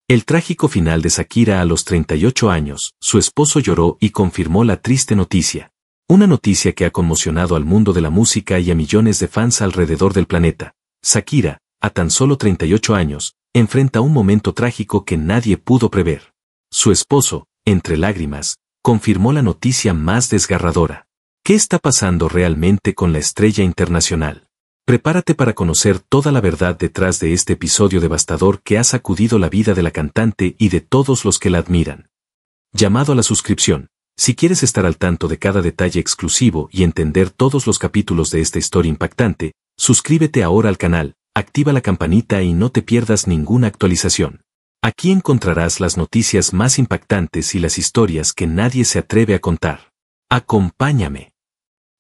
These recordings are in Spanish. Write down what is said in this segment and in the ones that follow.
El trágico final de Shakira a los 38 años, su esposo lloró y confirmó la triste noticia. Una noticia que ha conmocionado al mundo de la música y a millones de fans alrededor del planeta. Shakira, a tan solo 38 años, enfrenta un momento trágico que nadie pudo prever. Su esposo, entre lágrimas, confirmó la noticia más desgarradora. ¿Qué está pasando realmente con la estrella internacional? Prepárate para conocer toda la verdad detrás de este episodio devastador que ha sacudido la vida de la cantante y de todos los que la admiran. Llamado a la suscripción. Si quieres estar al tanto de cada detalle exclusivo y entender todos los capítulos de esta historia impactante, suscríbete ahora al canal, activa la campanita y no te pierdas ninguna actualización. Aquí encontrarás las noticias más impactantes y las historias que nadie se atreve a contar. Acompáñame.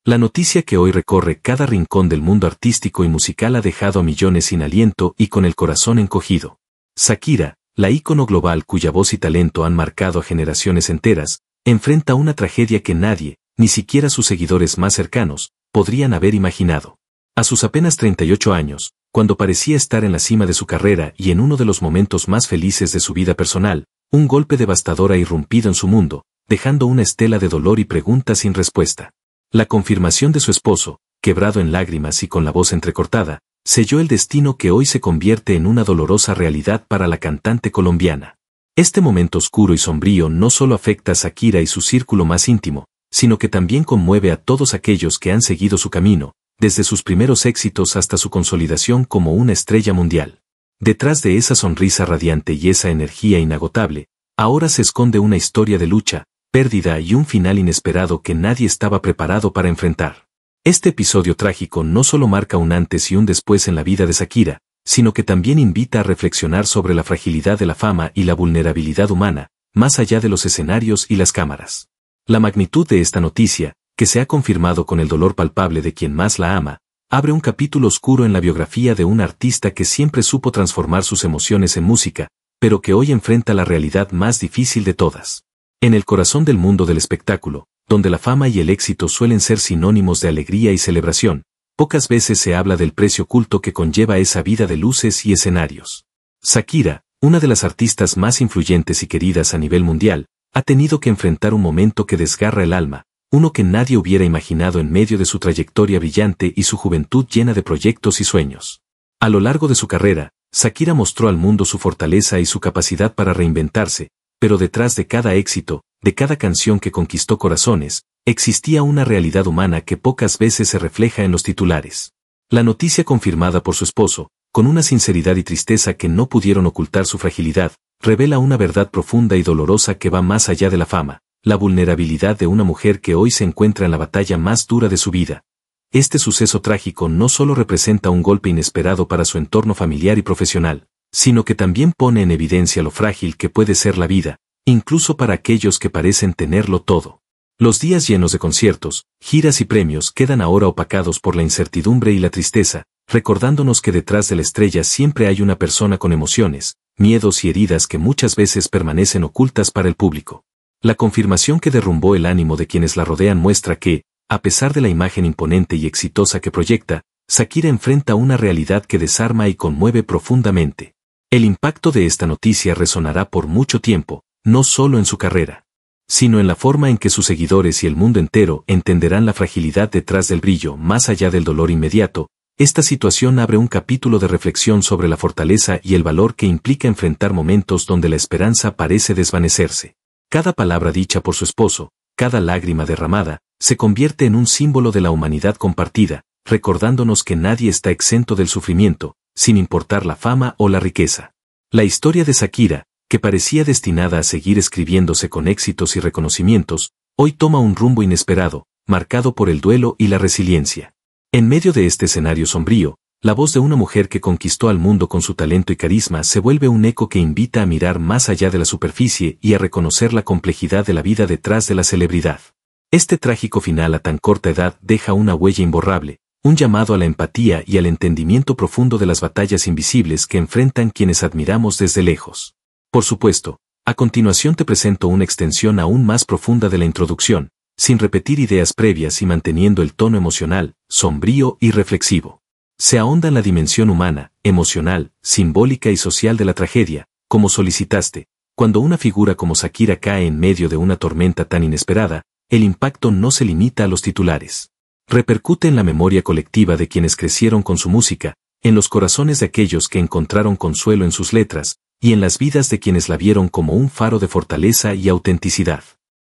La noticia que hoy recorre cada rincón del mundo artístico y musical ha dejado a millones sin aliento y con el corazón encogido. Shakira, la ícono global cuya voz y talento han marcado a generaciones enteras, enfrenta una tragedia que nadie, ni siquiera sus seguidores más cercanos, podrían haber imaginado. A sus apenas 38 años, cuando parecía estar en la cima de su carrera y en uno de los momentos más felices de su vida personal, un golpe devastador ha irrumpido en su mundo, dejando una estela de dolor y preguntas sin respuesta. La confirmación de su esposo, quebrado en lágrimas y con la voz entrecortada, selló el destino que hoy se convierte en una dolorosa realidad para la cantante colombiana. Este momento oscuro y sombrío no solo afecta a Shakira y su círculo más íntimo, sino que también conmueve a todos aquellos que han seguido su camino, desde sus primeros éxitos hasta su consolidación como una estrella mundial. Detrás de esa sonrisa radiante y esa energía inagotable, ahora se esconde una historia de lucha, pérdida y un final inesperado que nadie estaba preparado para enfrentar. Este episodio trágico no solo marca un antes y un después en la vida de Shakira, sino que también invita a reflexionar sobre la fragilidad de la fama y la vulnerabilidad humana, más allá de los escenarios y las cámaras. La magnitud de esta noticia, que se ha confirmado con el dolor palpable de quien más la ama, abre un capítulo oscuro en la biografía de un artista que siempre supo transformar sus emociones en música, pero que hoy enfrenta la realidad más difícil de todas. En el corazón del mundo del espectáculo, donde la fama y el éxito suelen ser sinónimos de alegría y celebración, pocas veces se habla del precio oculto que conlleva esa vida de luces y escenarios. Shakira, una de las artistas más influyentes y queridas a nivel mundial, ha tenido que enfrentar un momento que desgarra el alma, uno que nadie hubiera imaginado en medio de su trayectoria brillante y su juventud llena de proyectos y sueños. A lo largo de su carrera, Shakira mostró al mundo su fortaleza y su capacidad para reinventarse, pero detrás de cada éxito, de cada canción que conquistó corazones, existía una realidad humana que pocas veces se refleja en los titulares. La noticia confirmada por su esposo, con una sinceridad y tristeza que no pudieron ocultar su fragilidad, revela una verdad profunda y dolorosa que va más allá de la fama, la vulnerabilidad de una mujer que hoy se encuentra en la batalla más dura de su vida. Este suceso trágico no solo representa un golpe inesperado para su entorno familiar y profesional, sino que también pone en evidencia lo frágil que puede ser la vida, incluso para aquellos que parecen tenerlo todo. Los días llenos de conciertos, giras y premios quedan ahora opacados por la incertidumbre y la tristeza, recordándonos que detrás de la estrella siempre hay una persona con emociones, miedos y heridas que muchas veces permanecen ocultas para el público. La confirmación que derrumbó el ánimo de quienes la rodean muestra que, a pesar de la imagen imponente y exitosa que proyecta, Shakira enfrenta una realidad que desarma y conmueve profundamente. El impacto de esta noticia resonará por mucho tiempo, no solo en su carrera, sino en la forma en que sus seguidores y el mundo entero entenderán la fragilidad detrás del brillo más allá del dolor inmediato. Esta situación abre un capítulo de reflexión sobre la fortaleza y el valor que implica enfrentar momentos donde la esperanza parece desvanecerse. Cada palabra dicha por su esposo, cada lágrima derramada, se convierte en un símbolo de la humanidad compartida, recordándonos que nadie está exento del sufrimiento, sin importar la fama o la riqueza. La historia de Shakira, que parecía destinada a seguir escribiéndose con éxitos y reconocimientos, hoy toma un rumbo inesperado, marcado por el duelo y la resiliencia. En medio de este escenario sombrío, la voz de una mujer que conquistó al mundo con su talento y carisma se vuelve un eco que invita a mirar más allá de la superficie y a reconocer la complejidad de la vida detrás de la celebridad. Este trágico final a tan corta edad deja una huella imborrable, un llamado a la empatía y al entendimiento profundo de las batallas invisibles que enfrentan quienes admiramos desde lejos. Por supuesto, a continuación te presento una extensión aún más profunda de la introducción, sin repetir ideas previas y manteniendo el tono emocional, sombrío y reflexivo. Se ahonda en la dimensión humana, emocional, simbólica y social de la tragedia, como solicitaste. Cuando una figura como Shakira cae en medio de una tormenta tan inesperada, el impacto no se limita a los titulares. Repercute en la memoria colectiva de quienes crecieron con su música, en los corazones de aquellos que encontraron consuelo en sus letras, y en las vidas de quienes la vieron como un faro de fortaleza y autenticidad.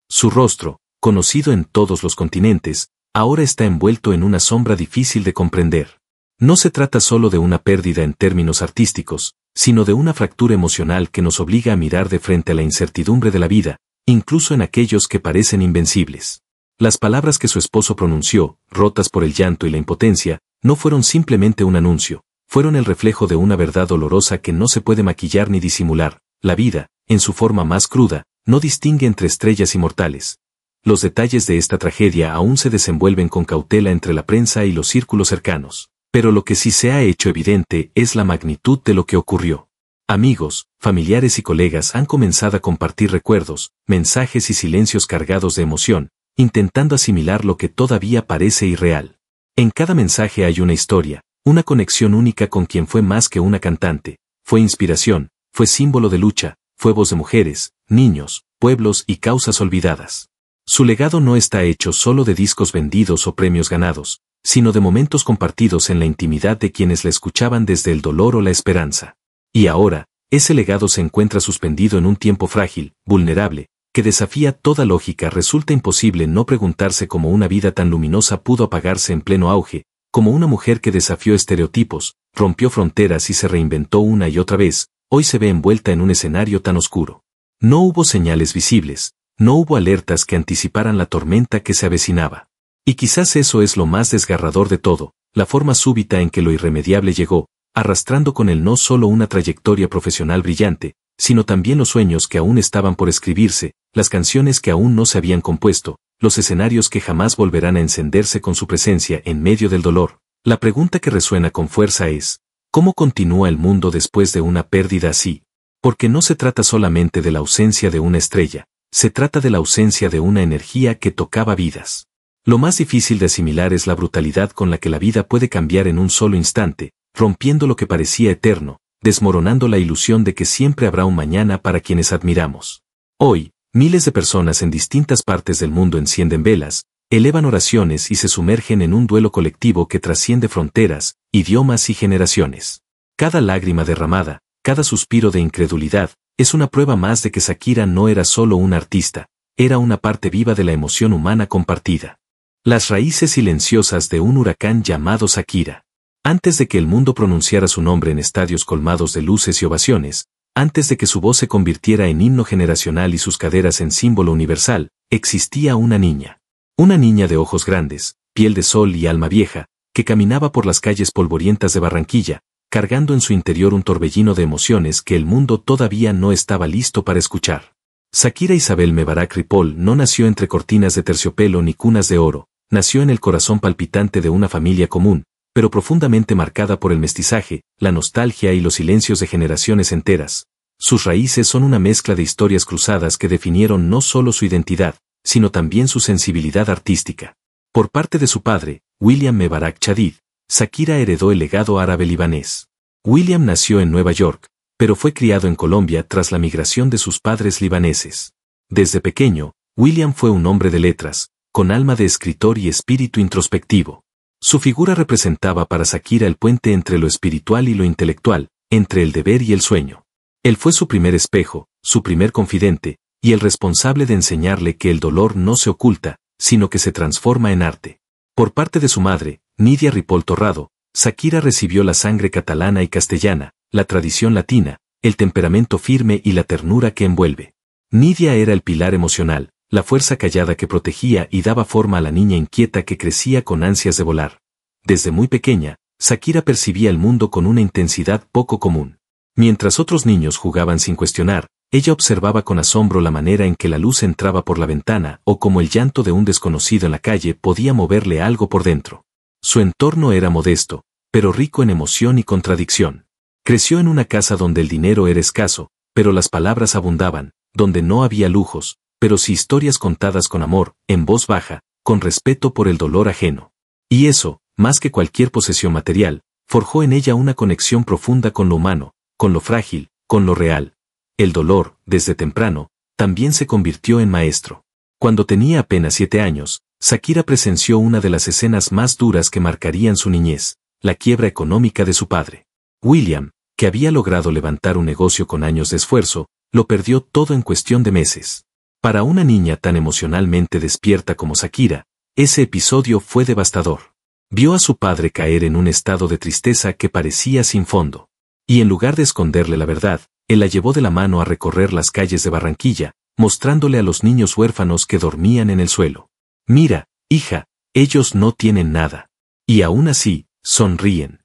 Su rostro, conocido en todos los continentes, ahora está envuelto en una sombra difícil de comprender. No se trata solo de una pérdida en términos artísticos, sino de una fractura emocional que nos obliga a mirar de frente a la incertidumbre de la vida, incluso en aquellos que parecen invencibles. Las palabras que su esposo pronunció, rotas por el llanto y la impotencia, no fueron simplemente un anuncio, fueron el reflejo de una verdad dolorosa que no se puede maquillar ni disimular. La vida, en su forma más cruda, no distingue entre estrellas y mortales. Los detalles de esta tragedia aún se desenvuelven con cautela entre la prensa y los círculos cercanos, pero lo que sí se ha hecho evidente es la magnitud de lo que ocurrió. Amigos, familiares y colegas han comenzado a compartir recuerdos, mensajes y silencios cargados de emoción, intentando asimilar lo que todavía parece irreal. En cada mensaje hay una historia, una conexión única con quien fue más que una cantante, fue inspiración, fue símbolo de lucha, fue voz de mujeres, niños, pueblos y causas olvidadas. Su legado no está hecho solo de discos vendidos o premios ganados, sino de momentos compartidos en la intimidad de quienes la escuchaban desde el dolor o la esperanza. Y ahora, ese legado se encuentra suspendido en un tiempo frágil, vulnerable, que desafía toda lógica. Resulta imposible no preguntarse cómo una vida tan luminosa pudo apagarse en pleno auge, como una mujer que desafió estereotipos, rompió fronteras y se reinventó una y otra vez, hoy se ve envuelta en un escenario tan oscuro. No hubo señales visibles, no hubo alertas que anticiparan la tormenta que se avecinaba. Y quizás eso es lo más desgarrador de todo, la forma súbita en que lo irremediable llegó, arrastrando con él no solo una trayectoria profesional brillante, sino también los sueños que aún estaban por escribirse, las canciones que aún no se habían compuesto, los escenarios que jamás volverán a encenderse con su presencia en medio del dolor. La pregunta que resuena con fuerza es, ¿cómo continúa el mundo después de una pérdida así? Porque no se trata solamente de la ausencia de una estrella, se trata de la ausencia de una energía que tocaba vidas. Lo más difícil de asimilar es la brutalidad con la que la vida puede cambiar en un solo instante, rompiendo lo que parecía eterno, desmoronando la ilusión de que siempre habrá un mañana para quienes admiramos. Hoy, miles de personas en distintas partes del mundo encienden velas, elevan oraciones y se sumergen en un duelo colectivo que trasciende fronteras, idiomas y generaciones. Cada lágrima derramada, cada suspiro de incredulidad, es una prueba más de que Shakira no era solo una artista, era una parte viva de la emoción humana compartida. Las raíces silenciosas de un huracán llamado Shakira. Antes de que el mundo pronunciara su nombre en estadios colmados de luces y ovaciones, antes de que su voz se convirtiera en himno generacional y sus caderas en símbolo universal, existía una niña. Una niña de ojos grandes, piel de sol y alma vieja, que caminaba por las calles polvorientas de Barranquilla, cargando en su interior un torbellino de emociones que el mundo todavía no estaba listo para escuchar. Shakira Isabel Mebarak Ripoll no nació entre cortinas de terciopelo ni cunas de oro, nació en el corazón palpitante de una familia común, pero profundamente marcada por el mestizaje, la nostalgia y los silencios de generaciones enteras. Sus raíces son una mezcla de historias cruzadas que definieron no solo su identidad, sino también su sensibilidad artística. Por parte de su padre, William Mebarak Chadid, Shakira heredó el legado árabe-libanés. William nació en Nueva York, pero fue criado en Colombia tras la migración de sus padres libaneses. Desde pequeño, William fue un hombre de letras, con alma de escritor y espíritu introspectivo. Su figura representaba para Shakira el puente entre lo espiritual y lo intelectual, entre el deber y el sueño. Él fue su primer espejo, su primer confidente, y el responsable de enseñarle que el dolor no se oculta, sino que se transforma en arte. Por parte de su madre, Nidia Ripoll Torrado, Shakira recibió la sangre catalana y castellana, la tradición latina, el temperamento firme y la ternura que envuelve. Nidia era el pilar emocional, la fuerza callada que protegía y daba forma a la niña inquieta que crecía con ansias de volar. Desde muy pequeña, Shakira percibía el mundo con una intensidad poco común. Mientras otros niños jugaban sin cuestionar, ella observaba con asombro la manera en que la luz entraba por la ventana o como el llanto de un desconocido en la calle podía moverle algo por dentro. Su entorno era modesto, pero rico en emoción y contradicción. Creció en una casa donde el dinero era escaso, pero las palabras abundaban, donde no había lujos, pero sí historias contadas con amor, en voz baja, con respeto por el dolor ajeno. Y eso, más que cualquier posesión material, forjó en ella una conexión profunda con lo humano, con lo frágil, con lo real. El dolor, desde temprano, también se convirtió en maestro. Cuando tenía apenas 7 años, Shakira presenció una de las escenas más duras que marcarían su niñez, la quiebra económica de su padre. William, que había logrado levantar un negocio con años de esfuerzo, lo perdió todo en cuestión de meses. Para una niña tan emocionalmente despierta como Shakira, ese episodio fue devastador. Vio a su padre caer en un estado de tristeza que parecía sin fondo. Y en lugar de esconderle la verdad, él la llevó de la mano a recorrer las calles de Barranquilla, mostrándole a los niños huérfanos que dormían en el suelo. Mira, hija, ellos no tienen nada. Y aún así, sonríen.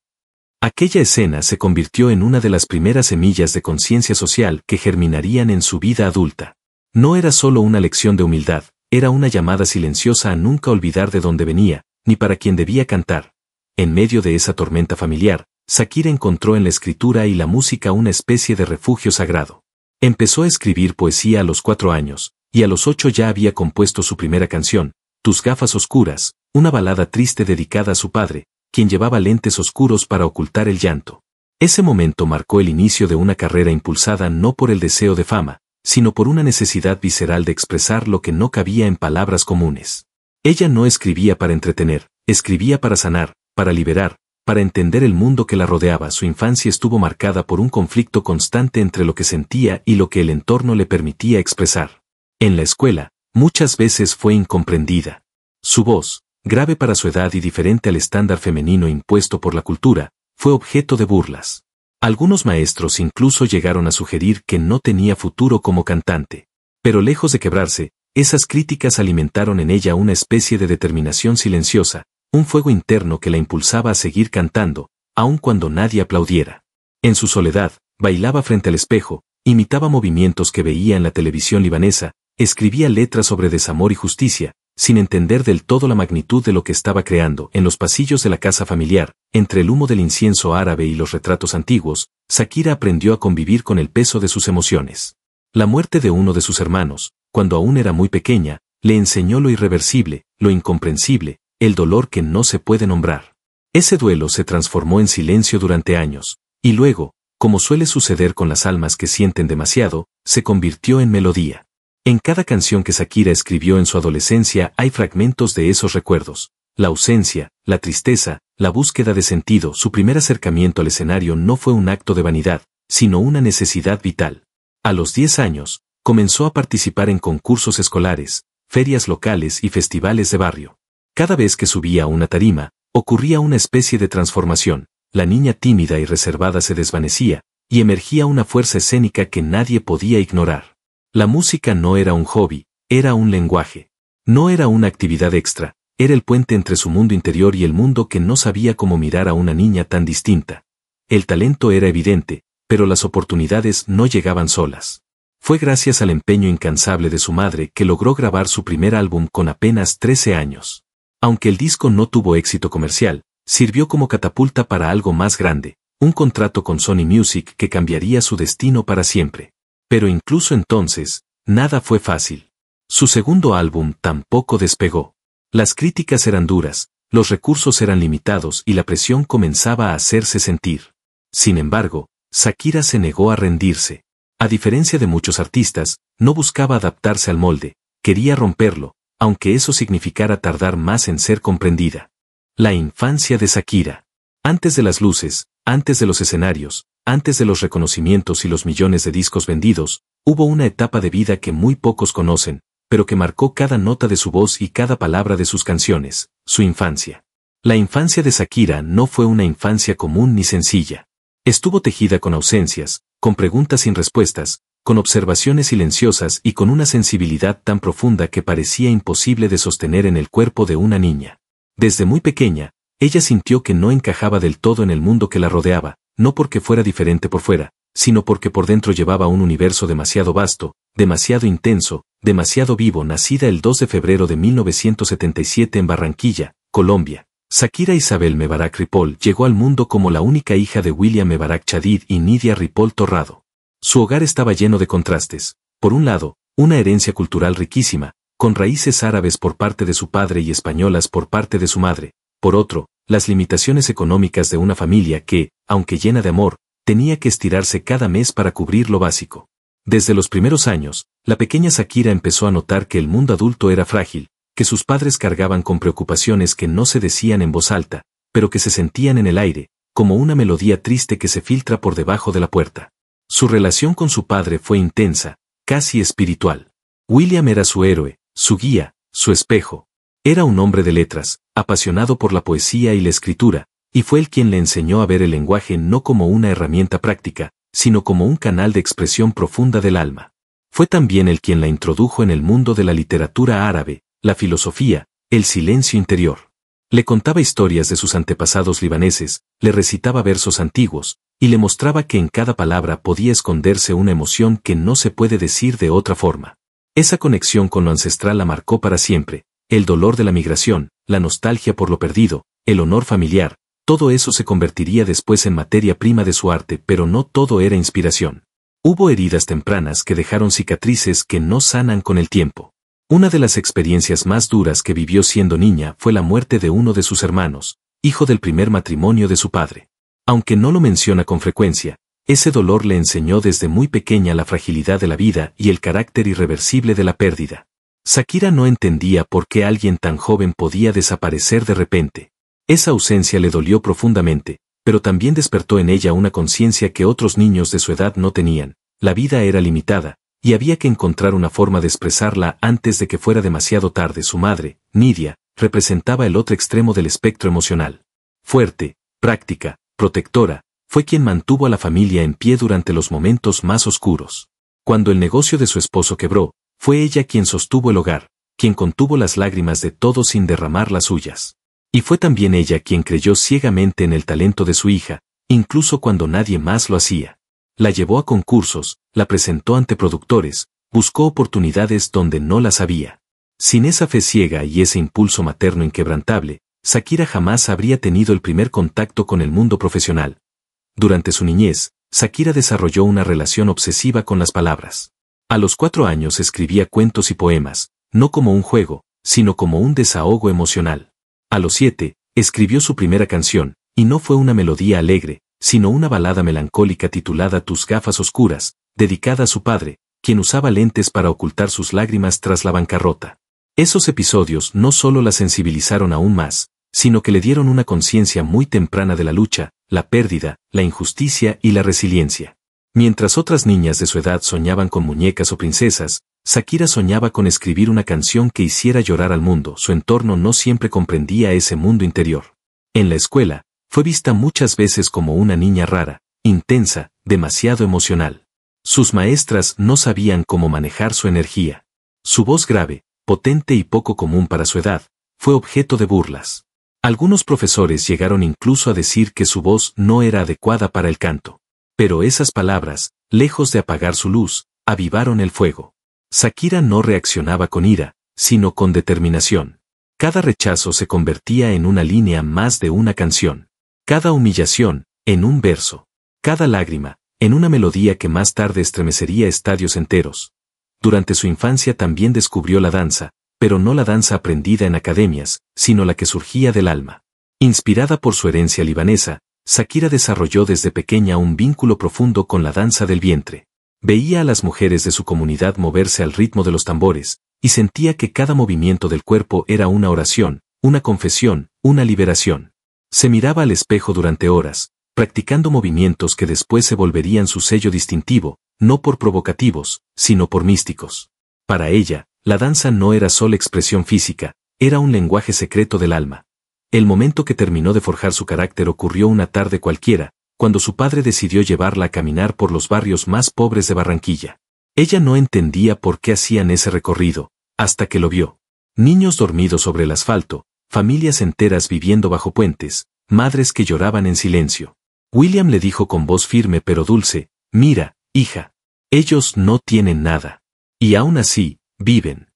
Aquella escena se convirtió en una de las primeras semillas de conciencia social que germinarían en su vida adulta. No era solo una lección de humildad, era una llamada silenciosa a nunca olvidar de dónde venía, ni para quién debía cantar. En medio de esa tormenta familiar, Shakira encontró en la escritura y la música una especie de refugio sagrado. Empezó a escribir poesía a los 4 años, y a los 8 ya había compuesto su primera canción, Tus gafas oscuras, una balada triste dedicada a su padre, quien llevaba lentes oscuros para ocultar el llanto. Ese momento marcó el inicio de una carrera impulsada no por el deseo de fama, sino por una necesidad visceral de expresar lo que no cabía en palabras comunes. Ella no escribía para entretener, escribía para sanar, para liberar, para entender el mundo que la rodeaba. Su infancia estuvo marcada por un conflicto constante entre lo que sentía y lo que el entorno le permitía expresar. En la escuela, muchas veces fue incomprendida. Su voz, grave para su edad y diferente al estándar femenino impuesto por la cultura, fue objeto de burlas. Algunos maestros incluso llegaron a sugerir que no tenía futuro como cantante. Pero lejos de quebrarse, esas críticas alimentaron en ella una especie de determinación silenciosa, un fuego interno que la impulsaba a seguir cantando, aun cuando nadie aplaudiera. En su soledad, bailaba frente al espejo, imitaba movimientos que veía en la televisión libanesa, escribía letras sobre desamor y justicia, sin entender del todo la magnitud de lo que estaba creando. En los pasillos de la casa familiar, entre el humo del incienso árabe y los retratos antiguos, Shakira aprendió a convivir con el peso de sus emociones. La muerte de uno de sus hermanos, cuando aún era muy pequeña, le enseñó lo irreversible, lo incomprensible, el dolor que no se puede nombrar. Ese duelo se transformó en silencio durante años, y luego, como suele suceder con las almas que sienten demasiado, se convirtió en melodía. En cada canción que Shakira escribió en su adolescencia hay fragmentos de esos recuerdos. La ausencia, la tristeza, la búsqueda de sentido. Su primer acercamiento al escenario no fue un acto de vanidad, sino una necesidad vital. A los 10 años, comenzó a participar en concursos escolares, ferias locales y festivales de barrio. Cada vez que subía a una tarima, ocurría una especie de transformación. La niña tímida y reservada se desvanecía, y emergía una fuerza escénica que nadie podía ignorar. La música no era un hobby, era un lenguaje. No era una actividad extra, era el puente entre su mundo interior y el mundo que no sabía cómo mirar a una niña tan distinta. El talento era evidente, pero las oportunidades no llegaban solas. Fue gracias al empeño incansable de su madre que logró grabar su primer álbum con apenas 13 años. Aunque el disco no tuvo éxito comercial, sirvió como catapulta para algo más grande, un contrato con Sony Music que cambiaría su destino para siempre. Pero incluso entonces, nada fue fácil. Su segundo álbum tampoco despegó. Las críticas eran duras, los recursos eran limitados y la presión comenzaba a hacerse sentir. Sin embargo, Shakira se negó a rendirse. A diferencia de muchos artistas, no buscaba adaptarse al molde, quería romperlo, aunque eso significara tardar más en ser comprendida. La infancia de Shakira. Antes de las luces, antes de los escenarios, antes de los reconocimientos y los millones de discos vendidos, hubo una etapa de vida que muy pocos conocen, pero que marcó cada nota de su voz y cada palabra de sus canciones, su infancia. La infancia de Shakira no fue una infancia común ni sencilla. Estuvo tejida con ausencias, con preguntas sin respuestas, con observaciones silenciosas y con una sensibilidad tan profunda que parecía imposible de sostener en el cuerpo de una niña. Desde muy pequeña, ella sintió que no encajaba del todo en el mundo que la rodeaba, no porque fuera diferente por fuera, sino porque por dentro llevaba un universo demasiado vasto, demasiado intenso, demasiado vivo. Nacida el 2 de febrero de 1977 en Barranquilla, Colombia, Shakira Isabel Mebarak Ripoll llegó al mundo como la única hija de William Mebarak Chadid y Nidia Ripoll Torrado. Su hogar estaba lleno de contrastes. Por un lado, una herencia cultural riquísima, con raíces árabes por parte de su padre y españolas por parte de su madre. Por otro, las limitaciones económicas de una familia que, aunque llena de amor, tenía que estirarse cada mes para cubrir lo básico. Desde los primeros años, la pequeña Sakira empezó a notar que el mundo adulto era frágil, que sus padres cargaban con preocupaciones que no se decían en voz alta, pero que se sentían en el aire, como una melodía triste que se filtra por debajo de la puerta. Su relación con su padre fue intensa, casi espiritual. William era su héroe, su guía, su espejo. Era un hombre de letras, apasionado por la poesía y la escritura, y fue él quien le enseñó a ver el lenguaje no como una herramienta práctica, sino como un canal de expresión profunda del alma. Fue también él quien la introdujo en el mundo de la literatura árabe, la filosofía, el silencio interior. Le contaba historias de sus antepasados libaneses, le recitaba versos antiguos, y le mostraba que en cada palabra podía esconderse una emoción que no se puede decir de otra forma. Esa conexión con lo ancestral la marcó para siempre, el dolor de la migración, la nostalgia por lo perdido, el honor familiar, todo eso se convertiría después en materia prima de su arte, pero no todo era inspiración. Hubo heridas tempranas que dejaron cicatrices que no sanan con el tiempo. Una de las experiencias más duras que vivió siendo niña fue la muerte de uno de sus hermanos, hijo del primer matrimonio de su padre. Aunque no lo menciona con frecuencia, ese dolor le enseñó desde muy pequeña la fragilidad de la vida y el carácter irreversible de la pérdida. Sakira no entendía por qué alguien tan joven podía desaparecer de repente. Esa ausencia le dolió profundamente, pero también despertó en ella una conciencia que otros niños de su edad no tenían. La vida era limitada, y había que encontrar una forma de expresarla antes de que fuera demasiado tarde. Su madre, Nidia, representaba el otro extremo del espectro emocional. Fuerte, práctica, protectora, fue quien mantuvo a la familia en pie durante los momentos más oscuros. Cuando el negocio de su esposo quebró, fue ella quien sostuvo el hogar, quien contuvo las lágrimas de todos sin derramar las suyas. Y fue también ella quien creyó ciegamente en el talento de su hija, incluso cuando nadie más lo hacía. La llevó a concursos, la presentó ante productores, buscó oportunidades donde no las había. Sin esa fe ciega y ese impulso materno inquebrantable, Sakira jamás habría tenido el primer contacto con el mundo profesional. Durante su niñez, Sakira desarrolló una relación obsesiva con las palabras. A los 4 años escribía cuentos y poemas, no como un juego, sino como un desahogo emocional. A los 7, escribió su primera canción, y no fue una melodía alegre, sino una balada melancólica titulada Tus gafas oscuras, dedicada a su padre, quien usaba lentes para ocultar sus lágrimas tras la bancarrota. Esos episodios no solo la sensibilizaron aún más, sino que le dieron una conciencia muy temprana de la lucha, la pérdida, la injusticia y la resiliencia. Mientras otras niñas de su edad soñaban con muñecas o princesas, Sakira soñaba con escribir una canción que hiciera llorar al mundo. Su entorno no siempre comprendía ese mundo interior. En la escuela, fue vista muchas veces como una niña rara, intensa, demasiado emocional. Sus maestras no sabían cómo manejar su energía. Su voz grave, potente y poco común para su edad, fue objeto de burlas. Algunos profesores llegaron incluso a decir que su voz no era adecuada para el canto. Pero esas palabras, lejos de apagar su luz, avivaron el fuego. Sakira no reaccionaba con ira, sino con determinación. Cada rechazo se convertía en una línea más de una canción. Cada humillación, en un verso. Cada lágrima, en una melodía que más tarde estremecería estadios enteros. Durante su infancia también descubrió la danza, pero no la danza aprendida en academias, sino la que surgía del alma. Inspirada por su herencia libanesa, Sakira desarrolló desde pequeña un vínculo profundo con la danza del vientre. Veía a las mujeres de su comunidad moverse al ritmo de los tambores, y sentía que cada movimiento del cuerpo era una oración, una confesión, una liberación. Se miraba al espejo durante horas, practicando movimientos que después se volverían su sello distintivo, no por provocativos, sino por místicos. Para ella, la danza no era solo expresión física, era un lenguaje secreto del alma. El momento que terminó de forjar su carácter ocurrió una tarde cualquiera, cuando su padre decidió llevarla a caminar por los barrios más pobres de Barranquilla. Ella no entendía por qué hacían ese recorrido, hasta que lo vio. Niños dormidos sobre el asfalto, familias enteras viviendo bajo puentes, madres que lloraban en silencio. William le dijo con voz firme pero dulce, «Mira, hija, ellos no tienen nada. Y aún así, viven».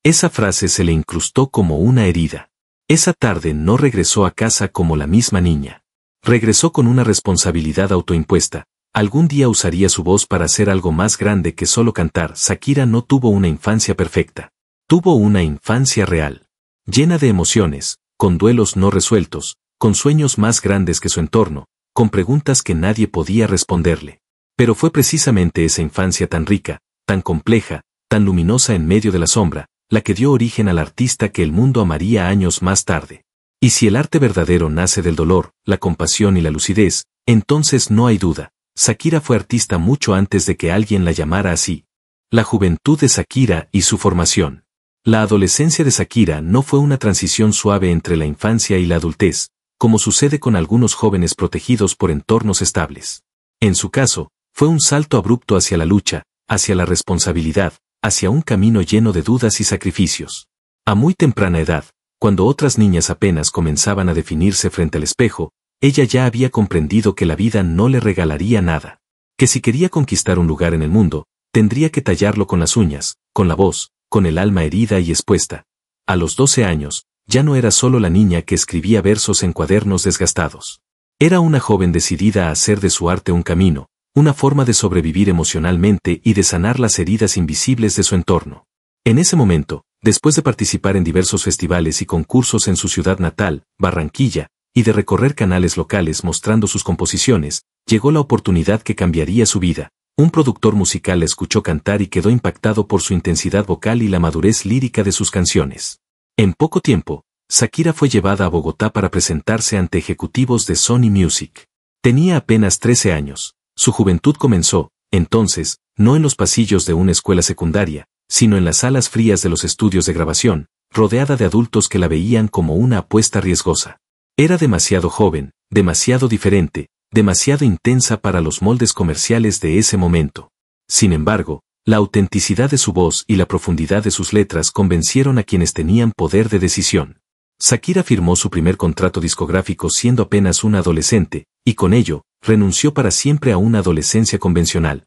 Esa frase se le incrustó como una herida. Esa tarde no regresó a casa como la misma niña. Regresó con una responsabilidad autoimpuesta. Algún día usaría su voz para hacer algo más grande que solo cantar. Sakira no tuvo una infancia perfecta. Tuvo una infancia real. Llena de emociones, con duelos no resueltos, con sueños más grandes que su entorno, con preguntas que nadie podía responderle. Pero fue precisamente esa infancia tan rica, tan compleja, tan luminosa en medio de la sombra, la que dio origen al artista que el mundo amaría años más tarde. Y si el arte verdadero nace del dolor, la compasión y la lucidez, entonces no hay duda, Shakira fue artista mucho antes de que alguien la llamara así. La juventud de Shakira y su formación. La adolescencia de Shakira no fue una transición suave entre la infancia y la adultez, como sucede con algunos jóvenes protegidos por entornos estables. En su caso, fue un salto abrupto hacia la lucha, hacia la responsabilidad, hacia un camino lleno de dudas y sacrificios. A muy temprana edad, cuando otras niñas apenas comenzaban a definirse frente al espejo, ella ya había comprendido que la vida no le regalaría nada. Que si quería conquistar un lugar en el mundo, tendría que tallarlo con las uñas, con la voz, con el alma herida y expuesta. A los 12 años, ya no era solo la niña que escribía versos en cuadernos desgastados. Era una joven decidida a hacer de su arte un camino, una forma de sobrevivir emocionalmente y de sanar las heridas invisibles de su entorno. En ese momento, después de participar en diversos festivales y concursos en su ciudad natal, Barranquilla, y de recorrer canales locales mostrando sus composiciones, llegó la oportunidad que cambiaría su vida. Un productor musical la escuchó cantar y quedó impactado por su intensidad vocal y la madurez lírica de sus canciones. En poco tiempo, Shakira fue llevada a Bogotá para presentarse ante ejecutivos de Sony Music. Tenía apenas 13 años. Su juventud comenzó, entonces, no en los pasillos de una escuela secundaria, sino en las salas frías de los estudios de grabación, rodeada de adultos que la veían como una apuesta riesgosa. Era demasiado joven, demasiado diferente, demasiado intensa para los moldes comerciales de ese momento. Sin embargo, la autenticidad de su voz y la profundidad de sus letras convencieron a quienes tenían poder de decisión. Shakira firmó su primer contrato discográfico siendo apenas una adolescente, y con ello, renunció para siempre a una adolescencia convencional.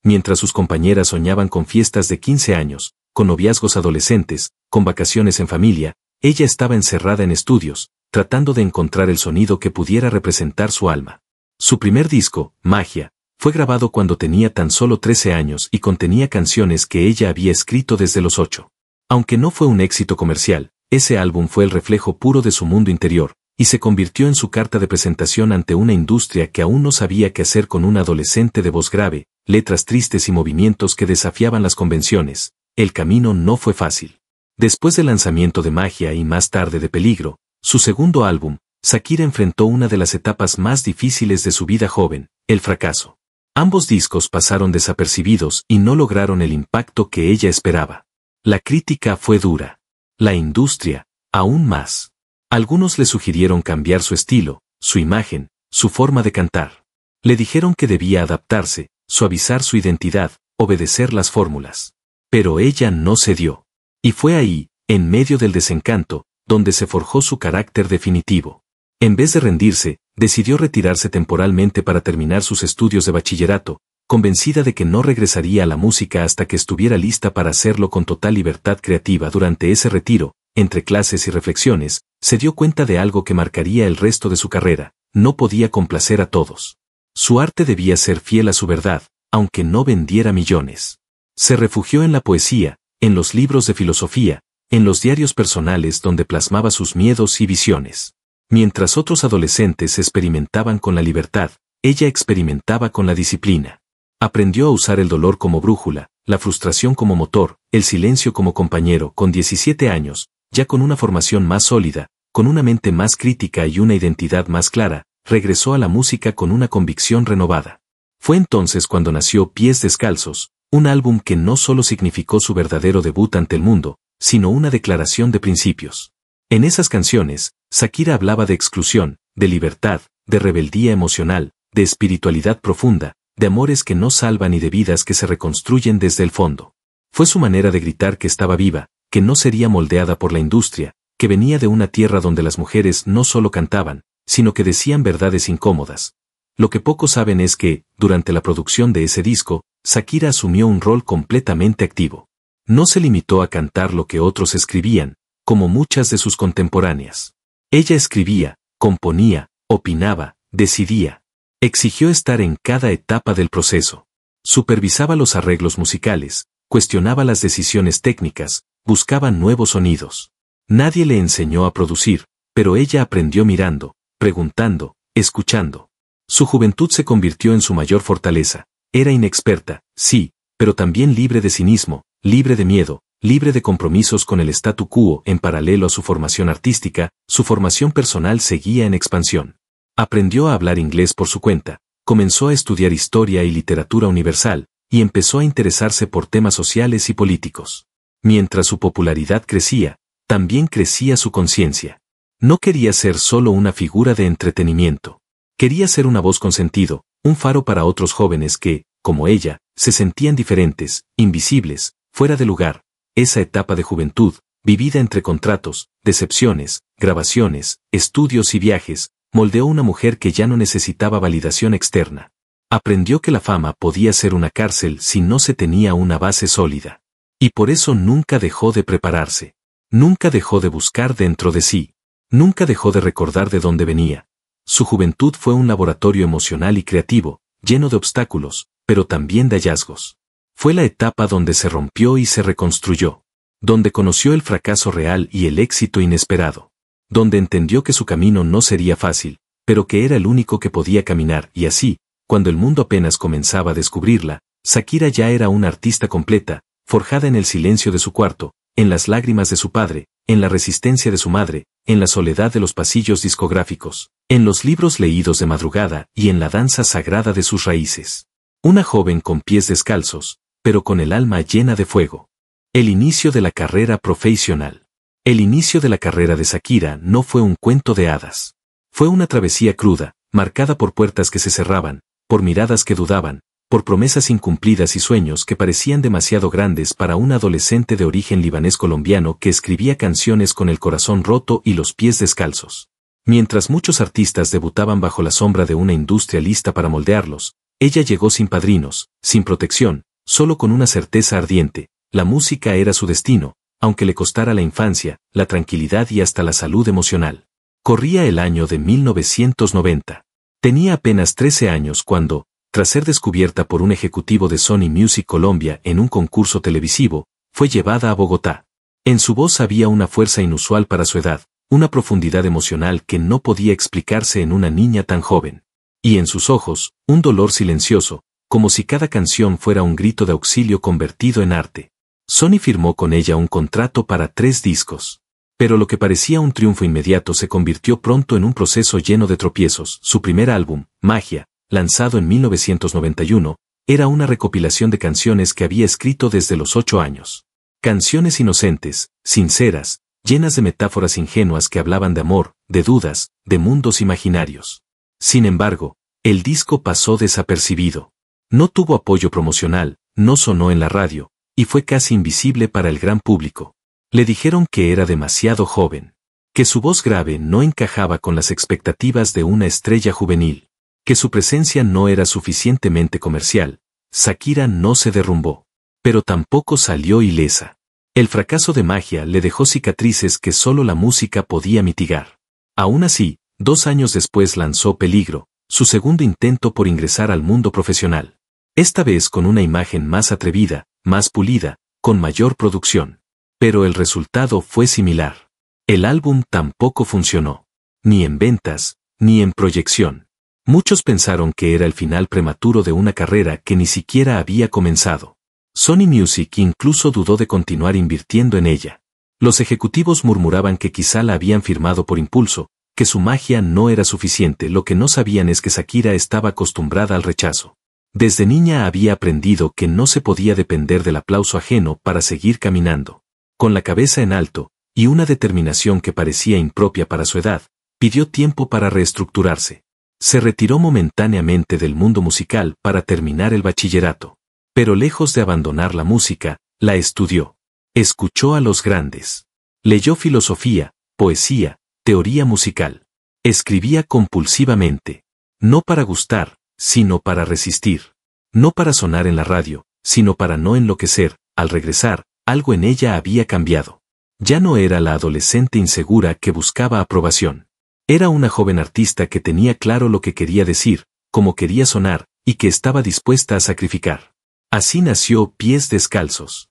Mientras sus compañeras soñaban con fiestas de 15 años, con noviazgos adolescentes, con vacaciones en familia, ella estaba encerrada en estudios, tratando de encontrar el sonido que pudiera representar su alma. Su primer disco, Magia, fue grabado cuando tenía tan solo 13 años y contenía canciones que ella había escrito desde los 8. Aunque no fue un éxito comercial, ese álbum fue el reflejo puro de su mundo interior, y se convirtió en su carta de presentación ante una industria que aún no sabía qué hacer con un adolescente de voz grave, letras tristes y movimientos que desafiaban las convenciones. El camino no fue fácil. Después del lanzamiento de Magia y más tarde de Peligro, su segundo álbum, Shakira enfrentó una de las etapas más difíciles de su vida joven, el fracaso. Ambos discos pasaron desapercibidos y no lograron el impacto que ella esperaba. La crítica fue dura. La industria, aún más. Algunos le sugirieron cambiar su estilo, su imagen, su forma de cantar. Le dijeron que debía adaptarse, suavizar su identidad, obedecer las fórmulas. Pero ella no cedió. Y fue ahí, en medio del desencanto, donde se forjó su carácter definitivo. En vez de rendirse, decidió retirarse temporalmente para terminar sus estudios de bachillerato, convencida de que no regresaría a la música hasta que estuviera lista para hacerlo con total libertad creativa. Durante ese retiro, entre clases y reflexiones, se dio cuenta de algo que marcaría el resto de su carrera: no podía complacer a todos. Su arte debía ser fiel a su verdad, aunque no vendiera millones. Se refugió en la poesía, en los libros de filosofía, en los diarios personales donde plasmaba sus miedos y visiones. Mientras otros adolescentes experimentaban con la libertad, ella experimentaba con la disciplina. Aprendió a usar el dolor como brújula, la frustración como motor, el silencio como compañero. Con 17 años, ya con una formación más sólida, con una mente más crítica y una identidad más clara, regresó a la música con una convicción renovada. Fue entonces cuando nació Pies Descalzos, un álbum que no solo significó su verdadero debut ante el mundo, sino una declaración de principios. En esas canciones, Shakira hablaba de exclusión, de libertad, de rebeldía emocional, de espiritualidad profunda, de amores que no salvan y de vidas que se reconstruyen desde el fondo. Fue su manera de gritar que estaba viva, que no sería moldeada por la industria, que venía de una tierra donde las mujeres no solo cantaban, sino que decían verdades incómodas. Lo que pocos saben es que, durante la producción de ese disco, Shakira asumió un rol completamente activo. No se limitó a cantar lo que otros escribían, como muchas de sus contemporáneas. Ella escribía, componía, opinaba, decidía. Exigió estar en cada etapa del proceso. Supervisaba los arreglos musicales, cuestionaba las decisiones técnicas, buscaba nuevos sonidos. Nadie le enseñó a producir, pero ella aprendió mirando, preguntando, escuchando. Su juventud se convirtió en su mayor fortaleza, Era inexperta, sí, pero también libre de cinismo, libre de miedo, libre de compromisos con el statu quo. En paralelo a su formación artística, su formación personal seguía en expansión. Aprendió a hablar inglés por su cuenta, comenzó a estudiar historia y literatura universal, y empezó a interesarse por temas sociales y políticos. Mientras su popularidad crecía, también crecía su conciencia. No quería ser solo una figura de entretenimiento. Quería ser una voz con sentido, un faro para otros jóvenes que, como ella, se sentían diferentes, invisibles, fuera de lugar. Esa etapa de juventud, vivida entre contratos, decepciones, grabaciones, estudios y viajes, moldeó una mujer que ya no necesitaba validación externa. Aprendió que la fama podía ser una cárcel si no se tenía una base sólida. Y por eso nunca dejó de prepararse. Nunca dejó de buscar dentro de sí. Nunca dejó de recordar de dónde venía. Su juventud fue un laboratorio emocional y creativo, lleno de obstáculos, pero también de hallazgos. Fue la etapa donde se rompió y se reconstruyó. Donde conoció el fracaso real y el éxito inesperado. Donde entendió que su camino no sería fácil, pero que era el único que podía caminar, y así, cuando el mundo apenas comenzaba a descubrirla, Shakira ya era una artista completa, forjada en el silencio de su cuarto, en las lágrimas de su padre, en la resistencia de su madre, en la soledad de los pasillos discográficos, en los libros leídos de madrugada y en la danza sagrada de sus raíces. Una joven con pies descalzos, pero con el alma llena de fuego. El inicio de la carrera profesional. El inicio de la carrera de Shakira no fue un cuento de hadas. Fue una travesía cruda, marcada por puertas que se cerraban, por miradas que dudaban, por promesas incumplidas y sueños que parecían demasiado grandes para un adolescente de origen libanés colombiano que escribía canciones con el corazón roto y los pies descalzos. Mientras muchos artistas debutaban bajo la sombra de una industria lista para moldearlos, ella llegó sin padrinos, sin protección, solo con una certeza ardiente: la música era su destino, aunque le costara la infancia, la tranquilidad y hasta la salud emocional. Corría el año de 1990. Tenía apenas 13 años cuando, tras ser descubierta por un ejecutivo de Sony Music Colombia en un concurso televisivo, fue llevada a Bogotá. En su voz había una fuerza inusual para su edad, una profundidad emocional que no podía explicarse en una niña tan joven. Y en sus ojos, un dolor silencioso, como si cada canción fuera un grito de auxilio convertido en arte. Sony firmó con ella un contrato para 3 discos. Pero lo que parecía un triunfo inmediato se convirtió pronto en un proceso lleno de tropiezos. Su primer álbum, Magia, lanzado en 1991, era una recopilación de canciones que había escrito desde los 8 años. Canciones inocentes, sinceras, llenas de metáforas ingenuas que hablaban de amor, de dudas, de mundos imaginarios. Sin embargo, el disco pasó desapercibido. No tuvo apoyo promocional, no sonó en la radio, y fue casi invisible para el gran público. Le dijeron que era demasiado joven, que su voz grave no encajaba con las expectativas de una estrella juvenil, que su presencia no era suficientemente comercial. Shakira no se derrumbó, pero tampoco salió ilesa. El fracaso de Magia le dejó cicatrices que solo la música podía mitigar. Aún así, 2 años después lanzó Peligro, su segundo intento por ingresar al mundo profesional. Esta vez con una imagen más atrevida, más pulida, con mayor producción. Pero el resultado fue similar. El álbum tampoco funcionó. Ni en ventas, ni en proyección. Muchos pensaron que era el final prematuro de una carrera que ni siquiera había comenzado. Sony Music incluso dudó de continuar invirtiendo en ella. Los ejecutivos murmuraban que quizá la habían firmado por impulso, que su magia no era suficiente. Lo que no sabían es que Shakira estaba acostumbrada al rechazo. Desde niña había aprendido que no se podía depender del aplauso ajeno para seguir caminando. Con la cabeza en alto, y una determinación que parecía impropia para su edad, pidió tiempo para reestructurarse. Se retiró momentáneamente del mundo musical para terminar el bachillerato. Pero lejos de abandonar la música, la estudió. Escuchó a los grandes. Leyó filosofía, poesía, teoría musical. Escribía compulsivamente. No para gustar, sino para resistir. No para sonar en la radio, sino para no enloquecer. Al regresar, algo en ella había cambiado. Ya no era la adolescente insegura que buscaba aprobación. Era una joven artista que tenía claro lo que quería decir, cómo quería sonar, y que estaba dispuesta a sacrificar. Así nació Pies Descalzos.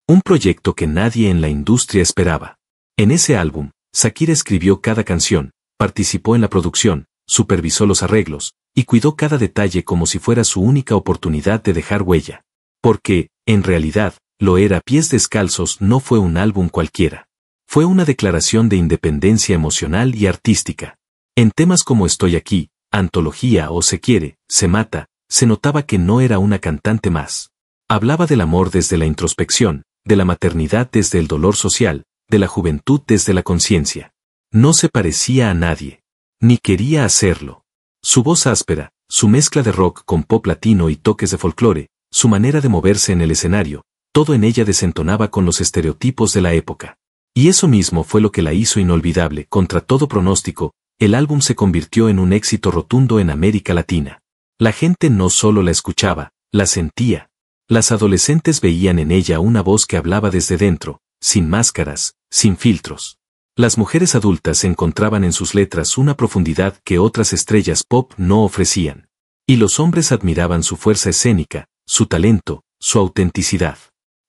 Un proyecto que nadie en la industria esperaba. En ese álbum, Shakira escribió cada canción, participó en la producción, supervisó los arreglos, y cuidó cada detalle como si fuera su única oportunidad de dejar huella. Porque, en realidad, lo era. Pies Descalzos no fue un álbum cualquiera. Fue una declaración de independencia emocional y artística. En temas como Estoy aquí, Antología o Se quiere, se mata, se notaba que no era una cantante más. Hablaba del amor desde la introspección, de la maternidad desde el dolor social, de la juventud desde la conciencia. No se parecía a nadie. Ni quería hacerlo. Su voz áspera, su mezcla de rock con pop latino y toques de folclore, su manera de moverse en el escenario, todo en ella desentonaba con los estereotipos de la época. Y eso mismo fue lo que la hizo inolvidable. Contra todo pronóstico, el álbum se convirtió en un éxito rotundo en América Latina. La gente no solo la escuchaba, la sentía. Las adolescentes veían en ella una voz que hablaba desde dentro, sin máscaras, sin filtros. Las mujeres adultas encontraban en sus letras una profundidad que otras estrellas pop no ofrecían. Y los hombres admiraban su fuerza escénica, su talento, su autenticidad.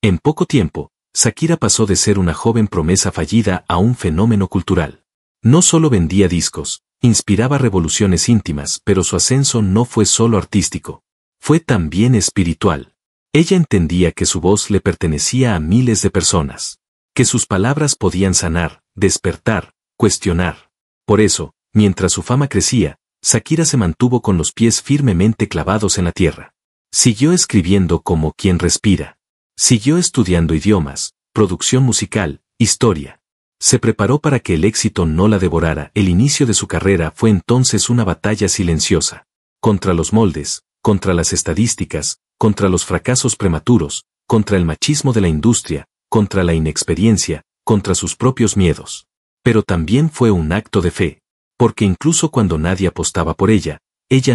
En poco tiempo, Shakira pasó de ser una joven promesa fallida a un fenómeno cultural. No solo vendía discos, inspiraba revoluciones íntimas, pero su ascenso no fue solo artístico. Fue también espiritual. Ella entendía que su voz le pertenecía a miles de personas. Que sus palabras podían sanar, despertar, cuestionar. Por eso, mientras su fama crecía, Shakira se mantuvo con los pies firmemente clavados en la tierra. Siguió escribiendo como quien respira. Siguió estudiando idiomas, producción musical, historia. Se preparó para que el éxito no la devorara. El inicio de su carrera fue entonces una batalla silenciosa. Contra los moldes, contra las estadísticas, contra los fracasos prematuros, contra el machismo de la industria, contra la inexperiencia, contra sus propios miedos. Pero también fue un acto de fe. Porque incluso cuando nadie apostaba por ella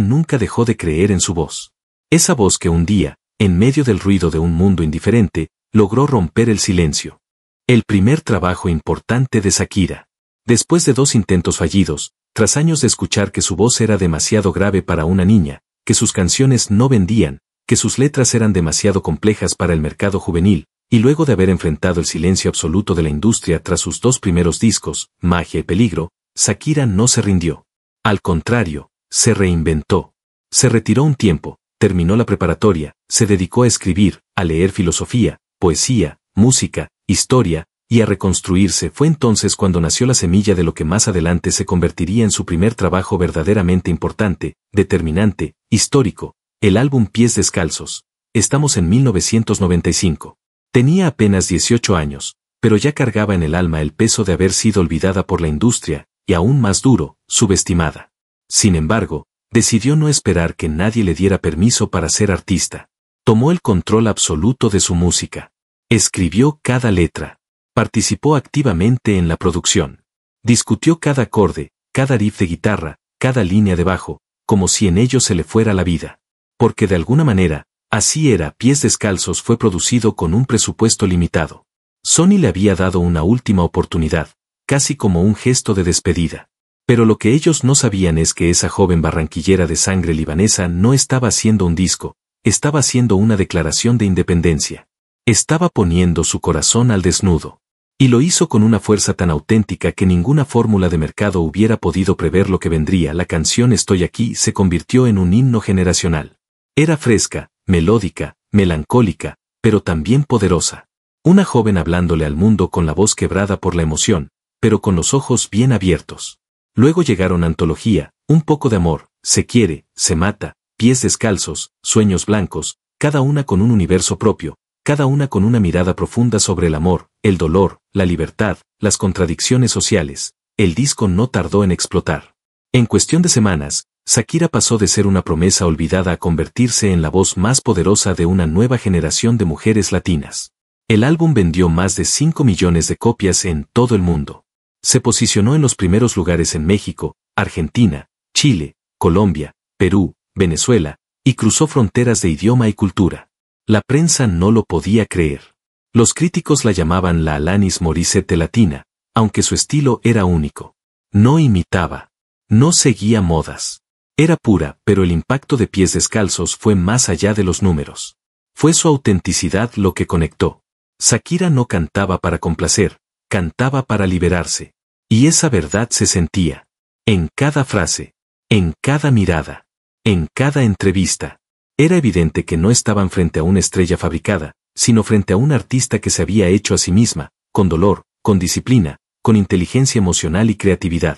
nunca dejó de creer en su voz. Esa voz que un día, en medio del ruido de un mundo indiferente, logró romper el silencio. El primer trabajo importante de Shakira. Después de 2 intentos fallidos, tras años de escuchar que su voz era demasiado grave para una niña, que sus canciones no vendían, que sus letras eran demasiado complejas para el mercado juvenil, y luego de haber enfrentado el silencio absoluto de la industria tras sus 2 primeros discos, Magia y Peligro, Shakira no se rindió. Al contrario, se reinventó. Se retiró un tiempo, terminó la preparatoria, se dedicó a escribir, a leer filosofía, poesía, música, historia, y a reconstruirse. Fue entonces cuando nació la semilla de lo que más adelante se convertiría en su primer trabajo verdaderamente importante, determinante, histórico, el álbum Pies Descalzos. Estamos en 1995. Tenía apenas 18 años, pero ya cargaba en el alma el peso de haber sido olvidada por la industria, y aún más duro, subestimada. Sin embargo, decidió no esperar que nadie le diera permiso para ser artista. Tomó el control absoluto de su música. Escribió cada letra. Participó activamente en la producción. Discutió cada acorde, cada riff de guitarra, cada línea de bajo, como si en ello se le fuera la vida. Porque de alguna manera, así era. Pies Descalzos fue producido con un presupuesto limitado. Sony le había dado una última oportunidad, casi como un gesto de despedida. Pero lo que ellos no sabían es que esa joven barranquillera de sangre libanesa no estaba haciendo un disco, estaba haciendo una declaración de independencia. Estaba poniendo su corazón al desnudo. Y lo hizo con una fuerza tan auténtica que ninguna fórmula de mercado hubiera podido prever lo que vendría. La canción Estoy aquí se convirtió en un himno generacional. Era fresca, melódica, melancólica, pero también poderosa. Una joven hablándole al mundo con la voz quebrada por la emoción, pero con los ojos bien abiertos. Luego llegaron Antología, Un poco de amor, Se quiere, Se mata, Pies Descalzos, Sueños blancos, cada una con un universo propio, cada una con una mirada profunda sobre el amor, el dolor, la libertad, las contradicciones sociales. El disco no tardó en explotar. En cuestión de semanas, Shakira pasó de ser una promesa olvidada a convertirse en la voz más poderosa de una nueva generación de mujeres latinas. El álbum vendió más de 5 millones de copias en todo el mundo. Se posicionó en los primeros lugares en México, Argentina, Chile, Colombia, Perú, Venezuela, y cruzó fronteras de idioma y cultura. La prensa no lo podía creer. Los críticos la llamaban la Alanis Morissette latina, aunque su estilo era único. No imitaba. No seguía modas. Era pura, pero el impacto de Pies Descalzos fue más allá de los números. Fue su autenticidad lo que conectó. Shakira no cantaba para complacer, cantaba para liberarse. Y esa verdad se sentía. En cada frase. En cada mirada. En cada entrevista. Era evidente que no estaban frente a una estrella fabricada, sino frente a un artista que se había hecho a sí misma, con dolor, con disciplina, con inteligencia emocional y creatividad.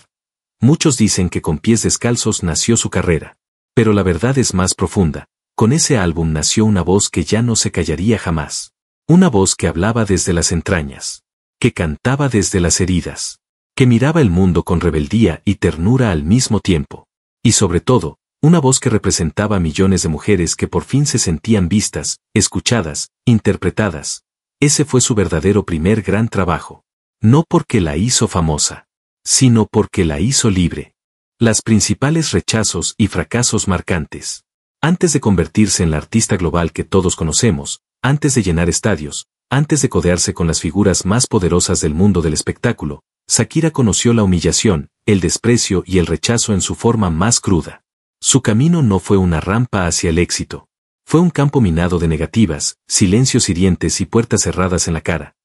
Muchos dicen que con pies descalzos nació su carrera. Pero la verdad es más profunda. Con ese álbum nació una voz que ya no se callaría jamás. Una voz que hablaba desde las entrañas. Que cantaba desde las heridas. Que miraba el mundo con rebeldía y ternura al mismo tiempo. Y sobre todo, una voz que representaba a millones de mujeres que por fin se sentían vistas, escuchadas, interpretadas. Ese fue su verdadero primer gran trabajo. No porque la hizo famosa, sino porque la hizo libre. Las principales rechazos y fracasos marcantes. Antes de convertirse en la artista global que todos conocemos, antes de llenar estadios, antes de codearse con las figuras más poderosas del mundo del espectáculo, Shakira conoció la humillación, el desprecio y el rechazo en su forma más cruda. Su camino no fue una rampa hacia el éxito. Fue un campo minado de negativas, silencios hirientes y puertas cerradas en la cara.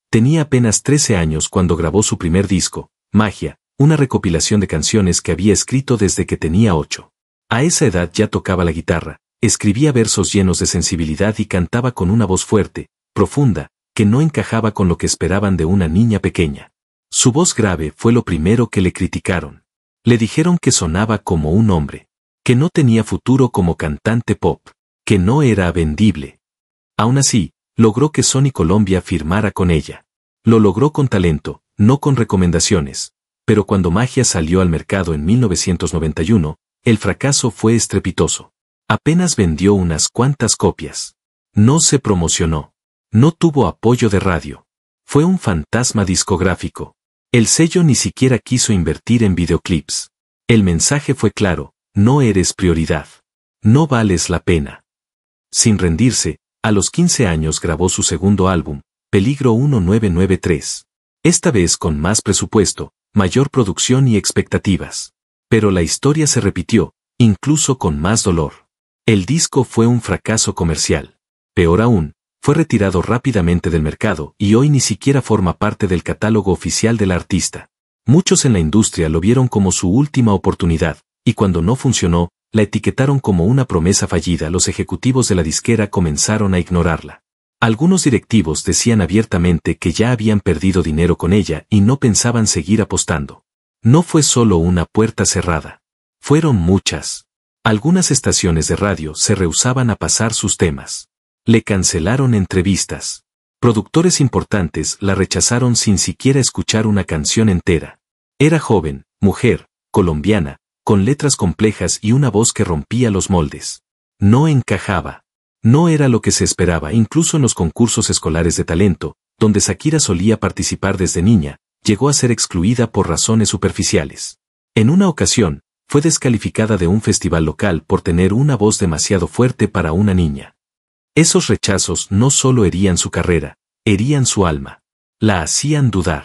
Tenía apenas 13 años cuando grabó su primer disco, Magia, una recopilación de canciones que había escrito desde que tenía 8. A esa edad ya tocaba la guitarra, escribía versos llenos de sensibilidad y cantaba con una voz fuerte, profunda, que no encajaba con lo que esperaban de una niña pequeña. Su voz grave fue lo primero que le criticaron. Le dijeron que sonaba como un hombre. Que no tenía futuro como cantante pop, que no era vendible. Aún así, logró que Sony Colombia firmara con ella. Lo logró con talento, no con recomendaciones, pero cuando Magia salió al mercado en 1991, el fracaso fue estrepitoso. Apenas vendió unas cuantas copias. No se promocionó. No tuvo apoyo de radio. Fue un fantasma discográfico. El sello ni siquiera quiso invertir en videoclips. El mensaje fue claro. No eres prioridad. No vales la pena. Sin rendirse, a los 15 años grabó su segundo álbum, Peligro 1993. Esta vez con más presupuesto, mayor producción y expectativas. Pero la historia se repitió, incluso con más dolor. El disco fue un fracaso comercial. Peor aún, fue retirado rápidamente del mercado y hoy ni siquiera forma parte del catálogo oficial del artista. Muchos en la industria lo vieron como su última oportunidad. Y cuando no funcionó, la etiquetaron como una promesa fallida. Los ejecutivos de la disquera comenzaron a ignorarla. Algunos directivos decían abiertamente que ya habían perdido dinero con ella y no pensaban seguir apostando. No fue solo una puerta cerrada. Fueron muchas. Algunas estaciones de radio se rehusaban a pasar sus temas. Le cancelaron entrevistas. Productores importantes la rechazaron sin siquiera escuchar una canción entera. Era joven, mujer, colombiana, con letras complejas y una voz que rompía los moldes. No encajaba. No era lo que se esperaba. Incluso en los concursos escolares de talento, donde Shakira solía participar desde niña, llegó a ser excluida por razones superficiales. En una ocasión, fue descalificada de un festival local por tener una voz demasiado fuerte para una niña. Esos rechazos no solo herían su carrera, herían su alma. La hacían dudar.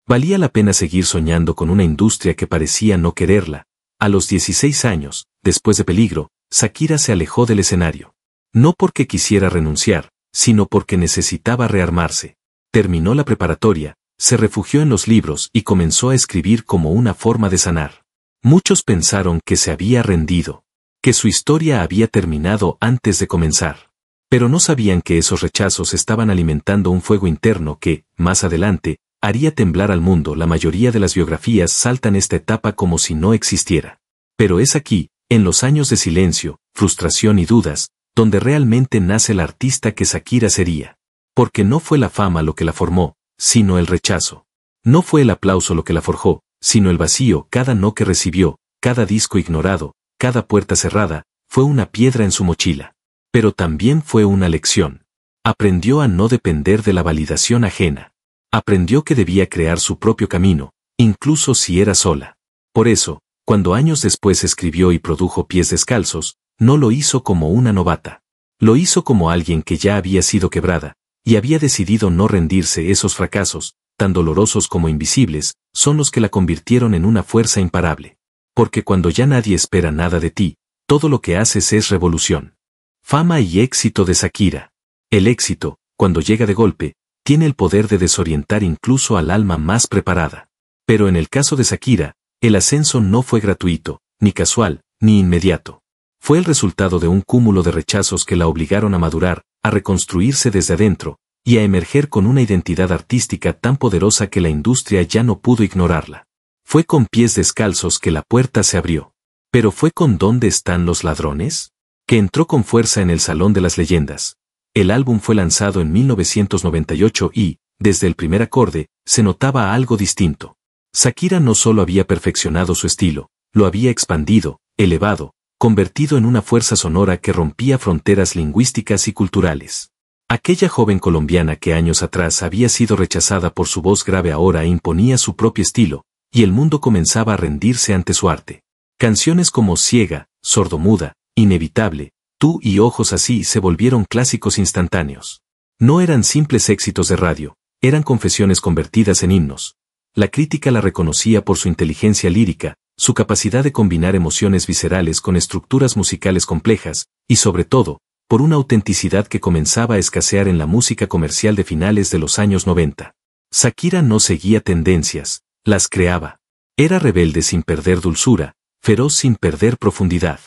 ¿Valía la pena seguir soñando con una industria que parecía no quererla? A los 16 años, después de Peligro, Shakira se alejó del escenario. No porque quisiera renunciar, sino porque necesitaba rearmarse. Terminó la preparatoria, se refugió en los libros y comenzó a escribir como una forma de sanar. Muchos pensaron que se había rendido, que su historia había terminado antes de comenzar. Pero no sabían que esos rechazos estaban alimentando un fuego interno que, más adelante, haría temblar al mundo. La mayoría de las biografías saltan esta etapa como si no existiera. Pero es aquí, en los años de silencio, frustración y dudas, donde realmente nace el artista que Shakira sería. Porque no fue la fama lo que la formó, sino el rechazo. No fue el aplauso lo que la forjó, sino el vacío. Cada no que recibió, cada disco ignorado, cada puerta cerrada, fue una piedra en su mochila. Pero también fue una lección. Aprendió a no depender de la validación ajena. Aprendió que debía crear su propio camino, incluso si era sola. Por eso, cuando años después escribió y produjo Pies Descalzos, no lo hizo como una novata. Lo hizo como alguien que ya había sido quebrada, y había decidido no rendirse. Esos fracasos, tan dolorosos como invisibles, son los que la convirtieron en una fuerza imparable. Porque cuando ya nadie espera nada de ti, todo lo que haces es revolución. Fama y éxito de Shakira. El éxito, cuando llega de golpe, tiene el poder de desorientar incluso al alma más preparada. Pero en el caso de Shakira, el ascenso no fue gratuito, ni casual, ni inmediato. Fue el resultado de un cúmulo de rechazos que la obligaron a madurar, a reconstruirse desde adentro, y a emerger con una identidad artística tan poderosa que la industria ya no pudo ignorarla. Fue con pies descalzos que la puerta se abrió. ¿Pero fue con ¿Dónde están los ladrones?, que entró con fuerza en el Salón de las Leyendas? El álbum fue lanzado en 1998 y, desde el primer acorde, se notaba algo distinto. Shakira no solo había perfeccionado su estilo, lo había expandido, elevado, convertido en una fuerza sonora que rompía fronteras lingüísticas y culturales. Aquella joven colombiana que años atrás había sido rechazada por su voz grave ahora imponía su propio estilo, y el mundo comenzaba a rendirse ante su arte. Canciones como Ciega, Sordomuda, Inevitable, Tú y Ojos Así se volvieron clásicos instantáneos. No eran simples éxitos de radio, eran confesiones convertidas en himnos. La crítica la reconocía por su inteligencia lírica, su capacidad de combinar emociones viscerales con estructuras musicales complejas, y sobre todo, por una autenticidad que comenzaba a escasear en la música comercial de finales de los años 90. Shakira no seguía tendencias, las creaba. Era rebelde sin perder dulzura, feroz sin perder profundidad.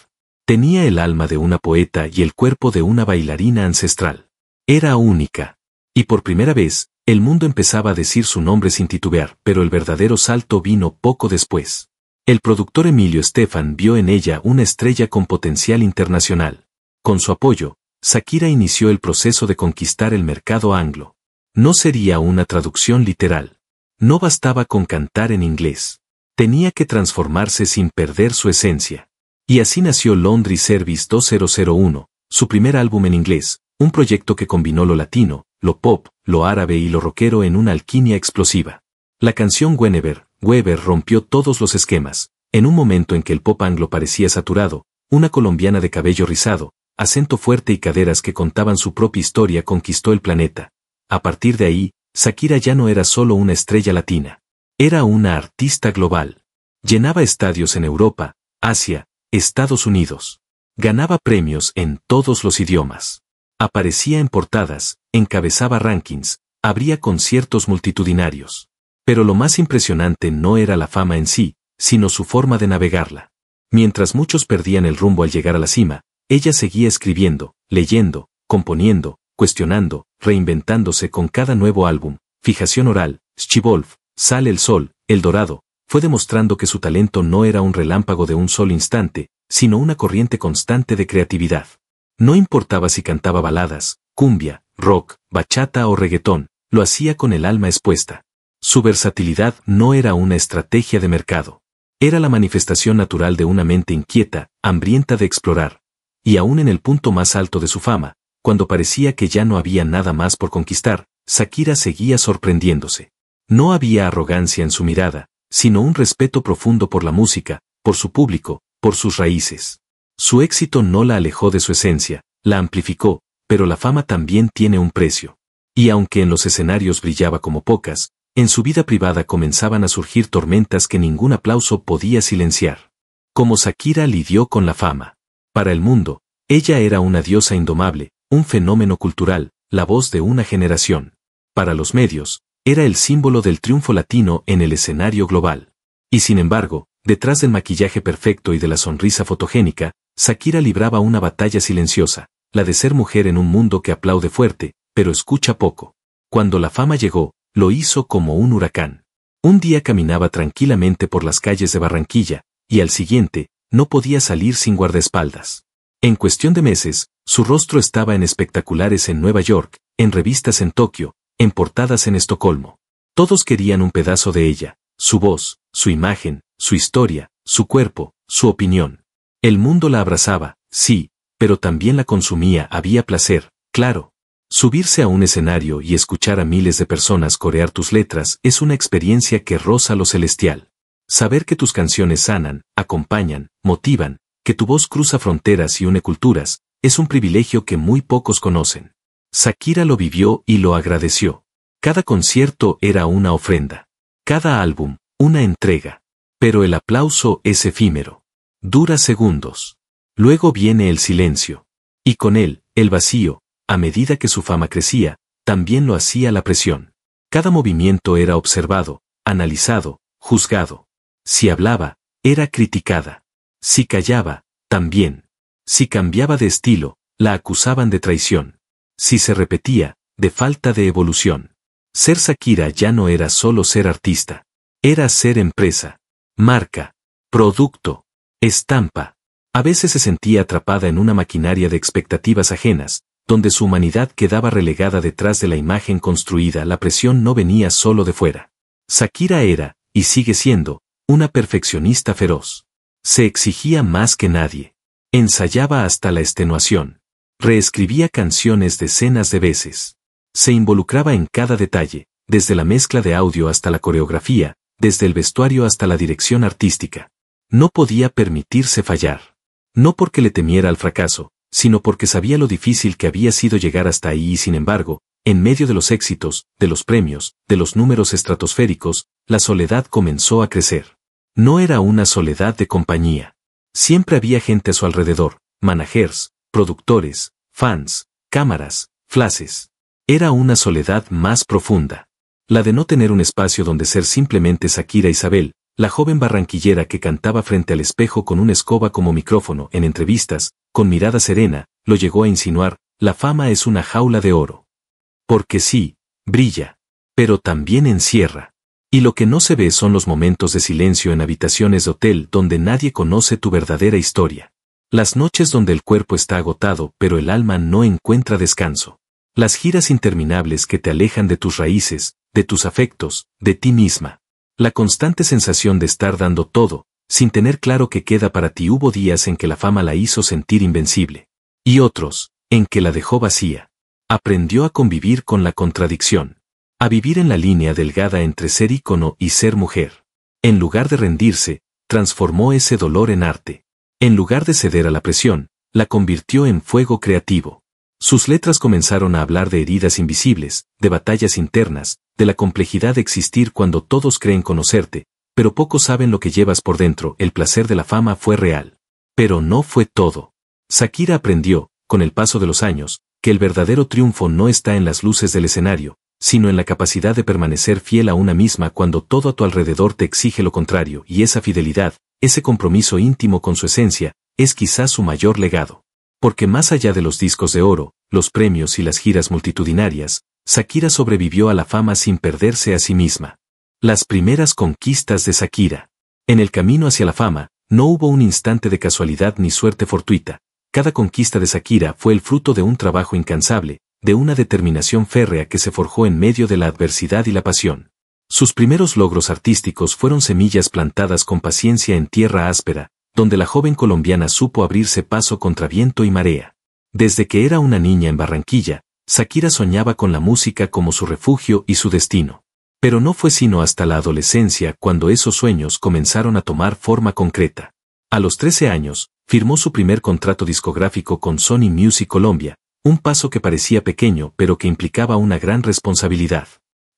Tenía el alma de una poeta y el cuerpo de una bailarina ancestral. Era única. Y por primera vez, el mundo empezaba a decir su nombre sin titubear, pero el verdadero salto vino poco después. El productor Emilio Estefan vio en ella una estrella con potencial internacional. Con su apoyo, Shakira inició el proceso de conquistar el mercado anglo. No sería una traducción literal. No bastaba con cantar en inglés. Tenía que transformarse sin perder su esencia. Y así nació Laundry Service 2001, su primer álbum en inglés, un proyecto que combinó lo latino, lo pop, lo árabe y lo rockero en una alquimia explosiva. La canción Whenever, Weber rompió todos los esquemas. En un momento en que el pop anglo parecía saturado, una colombiana de cabello rizado, acento fuerte y caderas que contaban su propia historia conquistó el planeta. A partir de ahí, Shakira ya no era solo una estrella latina. Era una artista global. Llenaba estadios en Europa, Asia, Estados Unidos. Ganaba premios en todos los idiomas. Aparecía en portadas, encabezaba rankings, abría conciertos multitudinarios. Pero lo más impresionante no era la fama en sí, sino su forma de navegarla. Mientras muchos perdían el rumbo al llegar a la cima, ella seguía escribiendo, leyendo, componiendo, cuestionando, reinventándose con cada nuevo álbum. Fijación Oral, Schivolf, Sale el Sol, El Dorado, fue demostrando que su talento no era un relámpago de un solo instante, sino una corriente constante de creatividad. No importaba si cantaba baladas, cumbia, rock, bachata o reggaetón, lo hacía con el alma expuesta. Su versatilidad no era una estrategia de mercado. Era la manifestación natural de una mente inquieta, hambrienta de explorar. Y aún en el punto más alto de su fama, cuando parecía que ya no había nada más por conquistar, Shakira seguía sorprendiéndose. No había arrogancia en su mirada, sino un respeto profundo por la música, por su público, por sus raíces. Su éxito no la alejó de su esencia, la amplificó, pero la fama también tiene un precio. Y aunque en los escenarios brillaba como pocas, en su vida privada comenzaban a surgir tormentas que ningún aplauso podía silenciar. Como Shakira lidió con la fama. Para el mundo, ella era una diosa indomable, un fenómeno cultural, la voz de una generación. Para los medios, era el símbolo del triunfo latino en el escenario global. Y sin embargo, detrás del maquillaje perfecto y de la sonrisa fotogénica, Shakira libraba una batalla silenciosa, la de ser mujer en un mundo que aplaude fuerte, pero escucha poco. Cuando la fama llegó, lo hizo como un huracán. Un día caminaba tranquilamente por las calles de Barranquilla, y al siguiente, no podía salir sin guardaespaldas. En cuestión de meses, su rostro estaba en espectaculares en Nueva York, en revistas en Tokio, en portadas en Estocolmo. Todos querían un pedazo de ella, su voz, su imagen, su historia, su cuerpo, su opinión. El mundo la abrazaba, sí, pero también la consumía. Había placer, claro. Subirse a un escenario y escuchar a miles de personas corear tus letras es una experiencia que roza lo celestial. Saber que tus canciones sanan, acompañan, motivan, que tu voz cruza fronteras y une culturas, es un privilegio que muy pocos conocen. Shakira lo vivió y lo agradeció. Cada concierto era una ofrenda. Cada álbum, una entrega. Pero el aplauso es efímero. Dura segundos. Luego viene el silencio. Y con él, el vacío. A medida que su fama crecía, también lo hacía la presión. Cada movimiento era observado, analizado, juzgado. Si hablaba, era criticada. Si callaba, también. Si cambiaba de estilo, la acusaban de traición. Si se repetía, de falta de evolución. Ser Shakira ya no era solo ser artista. Era ser empresa, marca, producto, estampa. A veces se sentía atrapada en una maquinaria de expectativas ajenas, donde su humanidad quedaba relegada detrás de la imagen construida. La presión no venía solo de fuera. Shakira era, y sigue siendo, una perfeccionista feroz. Se exigía más que nadie. Ensayaba hasta la extenuación. Reescribía canciones decenas de veces. Se involucraba en cada detalle, desde la mezcla de audio hasta la coreografía, desde el vestuario hasta la dirección artística. No podía permitirse fallar. No porque le temiera al fracaso, sino porque sabía lo difícil que había sido llegar hasta ahí y sin embargo, en medio de los éxitos, de los premios, de los números estratosféricos, la soledad comenzó a crecer. No era una soledad de compañía. Siempre había gente a su alrededor, managers, productores, fans, cámaras, flashes. Era una soledad más profunda. La de no tener un espacio donde ser simplemente Shakira Isabel, la joven barranquillera que cantaba frente al espejo con una escoba como micrófono en entrevistas, con mirada serena, lo llegó a insinuar, la fama es una jaula de oro. Porque sí, brilla, pero también encierra. Y lo que no se ve son los momentos de silencio en habitaciones de hotel donde nadie conoce tu verdadera historia. Las noches donde el cuerpo está agotado pero el alma no encuentra descanso. Las giras interminables que te alejan de tus raíces, de tus afectos, de ti misma. La constante sensación de estar dando todo, sin tener claro qué queda para ti. Hubo días en que la fama la hizo sentir invencible. Y otros, en que la dejó vacía. Aprendió a convivir con la contradicción. A vivir en la línea delgada entre ser ícono y ser mujer. En lugar de rendirse, transformó ese dolor en arte. En lugar de ceder a la presión, la convirtió en fuego creativo. Sus letras comenzaron a hablar de heridas invisibles, de batallas internas, de la complejidad de existir cuando todos creen conocerte, pero pocos saben lo que llevas por dentro. El placer de la fama fue real. Pero no fue todo. Shakira aprendió, con el paso de los años, que el verdadero triunfo no está en las luces del escenario, sino en la capacidad de permanecer fiel a una misma cuando todo a tu alrededor te exige lo contrario, y esa fidelidad, ese compromiso íntimo con su esencia, es quizás su mayor legado. Porque más allá de los discos de oro, los premios y las giras multitudinarias, Shakira sobrevivió a la fama sin perderse a sí misma. Las primeras conquistas de Shakira. En el camino hacia la fama, no hubo un instante de casualidad ni suerte fortuita. Cada conquista de Shakira fue el fruto de un trabajo incansable, de una determinación férrea que se forjó en medio de la adversidad y la pasión. Sus primeros logros artísticos fueron semillas plantadas con paciencia en tierra áspera, donde la joven colombiana supo abrirse paso contra viento y marea. Desde que era una niña en Barranquilla, Shakira soñaba con la música como su refugio y su destino. Pero no fue sino hasta la adolescencia cuando esos sueños comenzaron a tomar forma concreta. A los 13 años, firmó su primer contrato discográfico con Sony Music Colombia, un paso que parecía pequeño pero que implicaba una gran responsabilidad.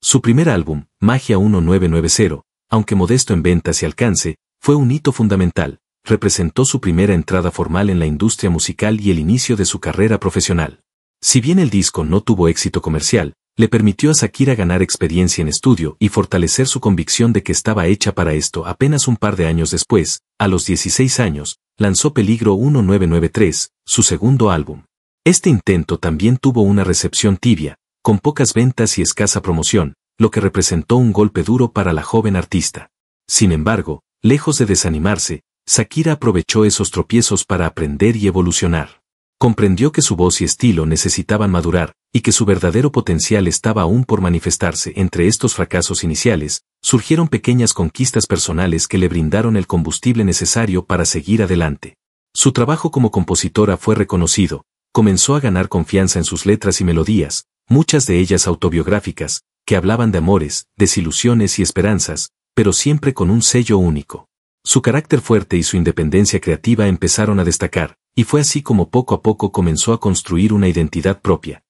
Su primer álbum, Magia 1990, aunque modesto en ventas y alcance, fue un hito fundamental. Representó su primera entrada formal en la industria musical y el inicio de su carrera profesional. Si bien el disco no tuvo éxito comercial, le permitió a Shakira ganar experiencia en estudio y fortalecer su convicción de que estaba hecha para esto. Apenas un par de años después, a los 16 años, lanzó Peligro 1993, su segundo álbum. Este intento también tuvo una recepción tibia, con pocas ventas y escasa promoción, lo que representó un golpe duro para la joven artista. Sin embargo, lejos de desanimarse, Shakira aprovechó esos tropiezos para aprender y evolucionar. Comprendió que su voz y estilo necesitaban madurar, y que su verdadero potencial estaba aún por manifestarse. Entre estos fracasos iniciales, surgieron pequeñas conquistas personales que le brindaron el combustible necesario para seguir adelante. Su trabajo como compositora fue reconocido, comenzó a ganar confianza en sus letras y melodías, muchas de ellas autobiográficas, que hablaban de amores, desilusiones y esperanzas, pero siempre con un sello único. Su carácter fuerte y su independencia creativa empezaron a destacar, y fue así como poco a poco comenzó a construir una identidad propia.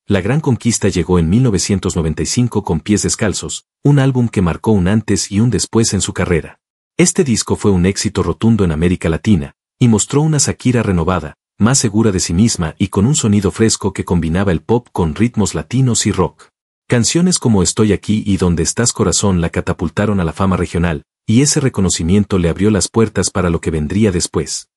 La gran conquista llegó en 1995 con Pies Descalzos, un álbum que marcó un antes y un después en su carrera. Este disco fue un éxito rotundo en América Latina, y mostró una Shakira renovada, más segura de sí misma y con un sonido fresco que combinaba el pop con ritmos latinos y rock. Canciones como Estoy aquí y Donde estás corazón la catapultaron a la fama regional, y ese reconocimiento le abrió las puertas para lo que vendría después.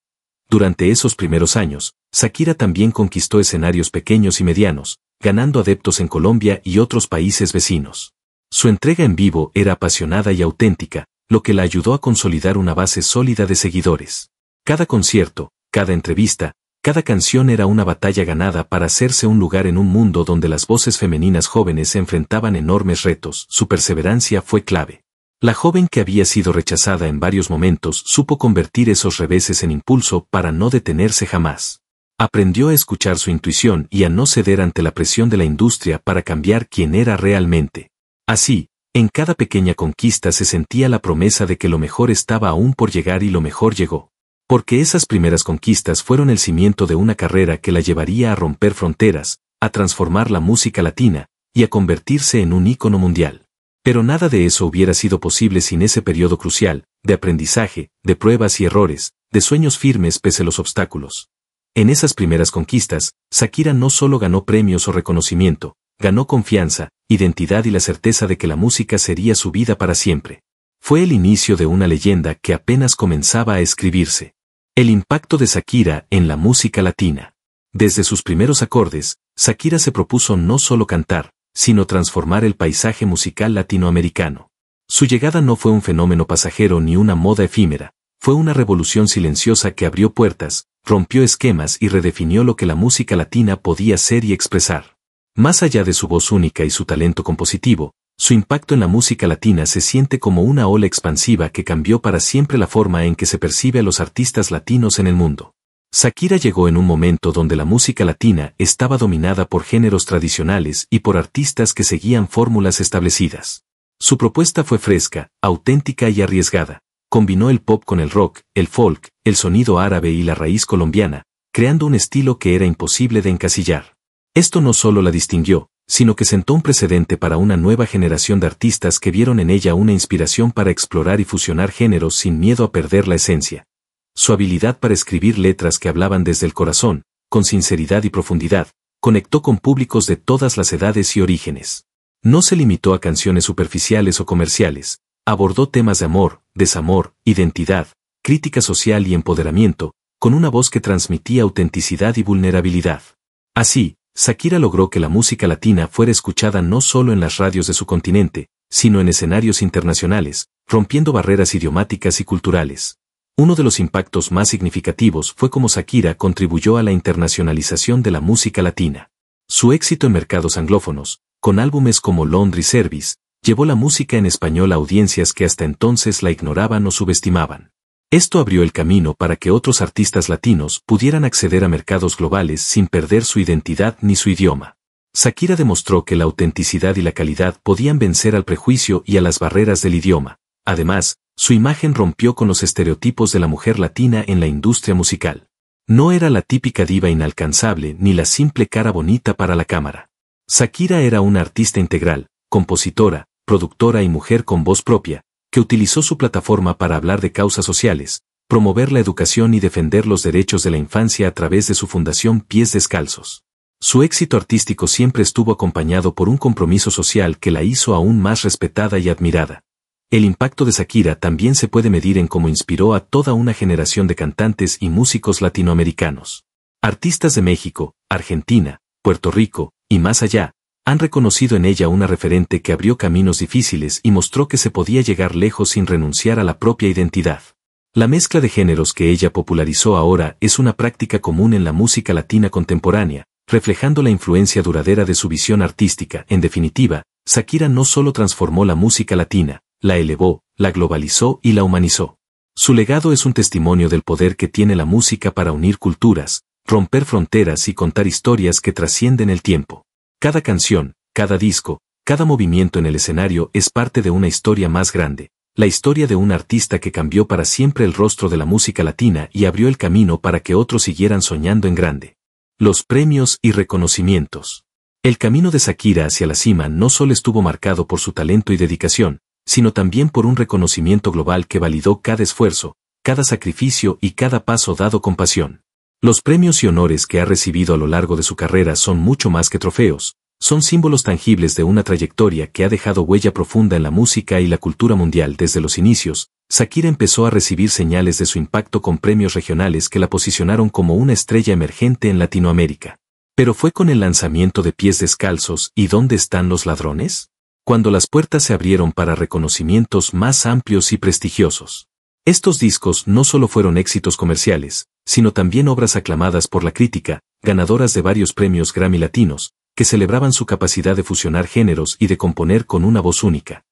Durante esos primeros años, Shakira también conquistó escenarios pequeños y medianos, ganando adeptos en Colombia y otros países vecinos. Su entrega en vivo era apasionada y auténtica, lo que la ayudó a consolidar una base sólida de seguidores. Cada concierto, cada entrevista, cada canción era una batalla ganada para hacerse un lugar en un mundo donde las voces femeninas jóvenes se enfrentaban enormes retos. Su perseverancia fue clave. La joven que había sido rechazada en varios momentos supo convertir esos reveses en impulso para no detenerse jamás. Aprendió a escuchar su intuición y a no ceder ante la presión de la industria para cambiar quién era realmente. Así, en cada pequeña conquista se sentía la promesa de que lo mejor estaba aún por llegar y lo mejor llegó. Porque esas primeras conquistas fueron el cimiento de una carrera que la llevaría a romper fronteras, a transformar la música latina, y a convertirse en un ícono mundial. Pero nada de eso hubiera sido posible sin ese periodo crucial, de aprendizaje, de pruebas y errores, de sueños firmes pese a los obstáculos. En esas primeras conquistas, Shakira no solo ganó premios o reconocimiento, ganó confianza, identidad y la certeza de que la música sería su vida para siempre. Fue el inicio de una leyenda que apenas comenzaba a escribirse. El impacto de Shakira en la música latina. Desde sus primeros acordes, Shakira se propuso no solo cantar, sino transformar el paisaje musical latinoamericano. Su llegada no fue un fenómeno pasajero ni una moda efímera, fue una revolución silenciosa que abrió puertas, rompió esquemas y redefinió lo que la música latina podía ser y expresar. Más allá de su voz única y su talento compositivo, su impacto en la música latina se siente como una ola expansiva que cambió para siempre la forma en que se percibe a los artistas latinos en el mundo. Shakira llegó en un momento donde la música latina estaba dominada por géneros tradicionales y por artistas que seguían fórmulas establecidas. Su propuesta fue fresca, auténtica y arriesgada. Combinó el pop con el rock, el folk, el sonido árabe y la raíz colombiana, creando un estilo que era imposible de encasillar. Esto no solo la distinguió, sino que sentó un precedente para una nueva generación de artistas que vieron en ella una inspiración para explorar y fusionar géneros sin miedo a perder la esencia. Su habilidad para escribir letras que hablaban desde el corazón, con sinceridad y profundidad, conectó con públicos de todas las edades y orígenes. No se limitó a canciones superficiales o comerciales, abordó temas de amor, desamor, identidad, crítica social y empoderamiento, con una voz que transmitía autenticidad y vulnerabilidad. Así, Shakira logró que la música latina fuera escuchada no solo en las radios de su continente, sino en escenarios internacionales, rompiendo barreras idiomáticas y culturales. Uno de los impactos más significativos fue cómo Shakira contribuyó a la internacionalización de la música latina. Su éxito en mercados anglófonos, con álbumes como Laundry Service, llevó la música en español a audiencias que hasta entonces la ignoraban o subestimaban. Esto abrió el camino para que otros artistas latinos pudieran acceder a mercados globales sin perder su identidad ni su idioma. Shakira demostró que la autenticidad y la calidad podían vencer al prejuicio y a las barreras del idioma. Además, su imagen rompió con los estereotipos de la mujer latina en la industria musical. No era la típica diva inalcanzable ni la simple cara bonita para la cámara. Shakira era una artista integral, compositora, productora y mujer con voz propia, que utilizó su plataforma para hablar de causas sociales, promover la educación y defender los derechos de la infancia a través de su fundación Pies Descalzos. Su éxito artístico siempre estuvo acompañado por un compromiso social que la hizo aún más respetada y admirada. El impacto de Shakira también se puede medir en cómo inspiró a toda una generación de cantantes y músicos latinoamericanos. Artistas de México, Argentina, Puerto Rico, y más allá, han reconocido en ella una referente que abrió caminos difíciles y mostró que se podía llegar lejos sin renunciar a la propia identidad. La mezcla de géneros que ella popularizó ahora es una práctica común en la música latina contemporánea, reflejando la influencia duradera de su visión artística. En definitiva, Shakira no solo transformó la música latina, la elevó, la globalizó y la humanizó. Su legado es un testimonio del poder que tiene la música para unir culturas, romper fronteras y contar historias que trascienden el tiempo. Cada canción, cada disco, cada movimiento en el escenario es parte de una historia más grande, la historia de un artista que cambió para siempre el rostro de la música latina y abrió el camino para que otros siguieran soñando en grande. Los premios y reconocimientos. El camino de Shakira hacia la cima no solo estuvo marcado por su talento y dedicación, sino también por un reconocimiento global que validó cada esfuerzo, cada sacrificio y cada paso dado con pasión. Los premios y honores que ha recibido a lo largo de su carrera son mucho más que trofeos, Son símbolos tangibles de una trayectoria que ha dejado huella profunda en la música y la cultura mundial desde los inicios. Shakira empezó a recibir señales de su impacto con premios regionales que la posicionaron como una estrella emergente en Latinoamérica. Pero fue con el lanzamiento de Pies Descalzos y ¿Dónde están los ladrones?, cuando las puertas se abrieron para reconocimientos más amplios y prestigiosos. Estos discos no solo fueron éxitos comerciales, sino también obras aclamadas por la crítica, ganadoras de varios premios Grammy latinos, que celebraban su capacidad de fusionar géneros y de componer con una voz única.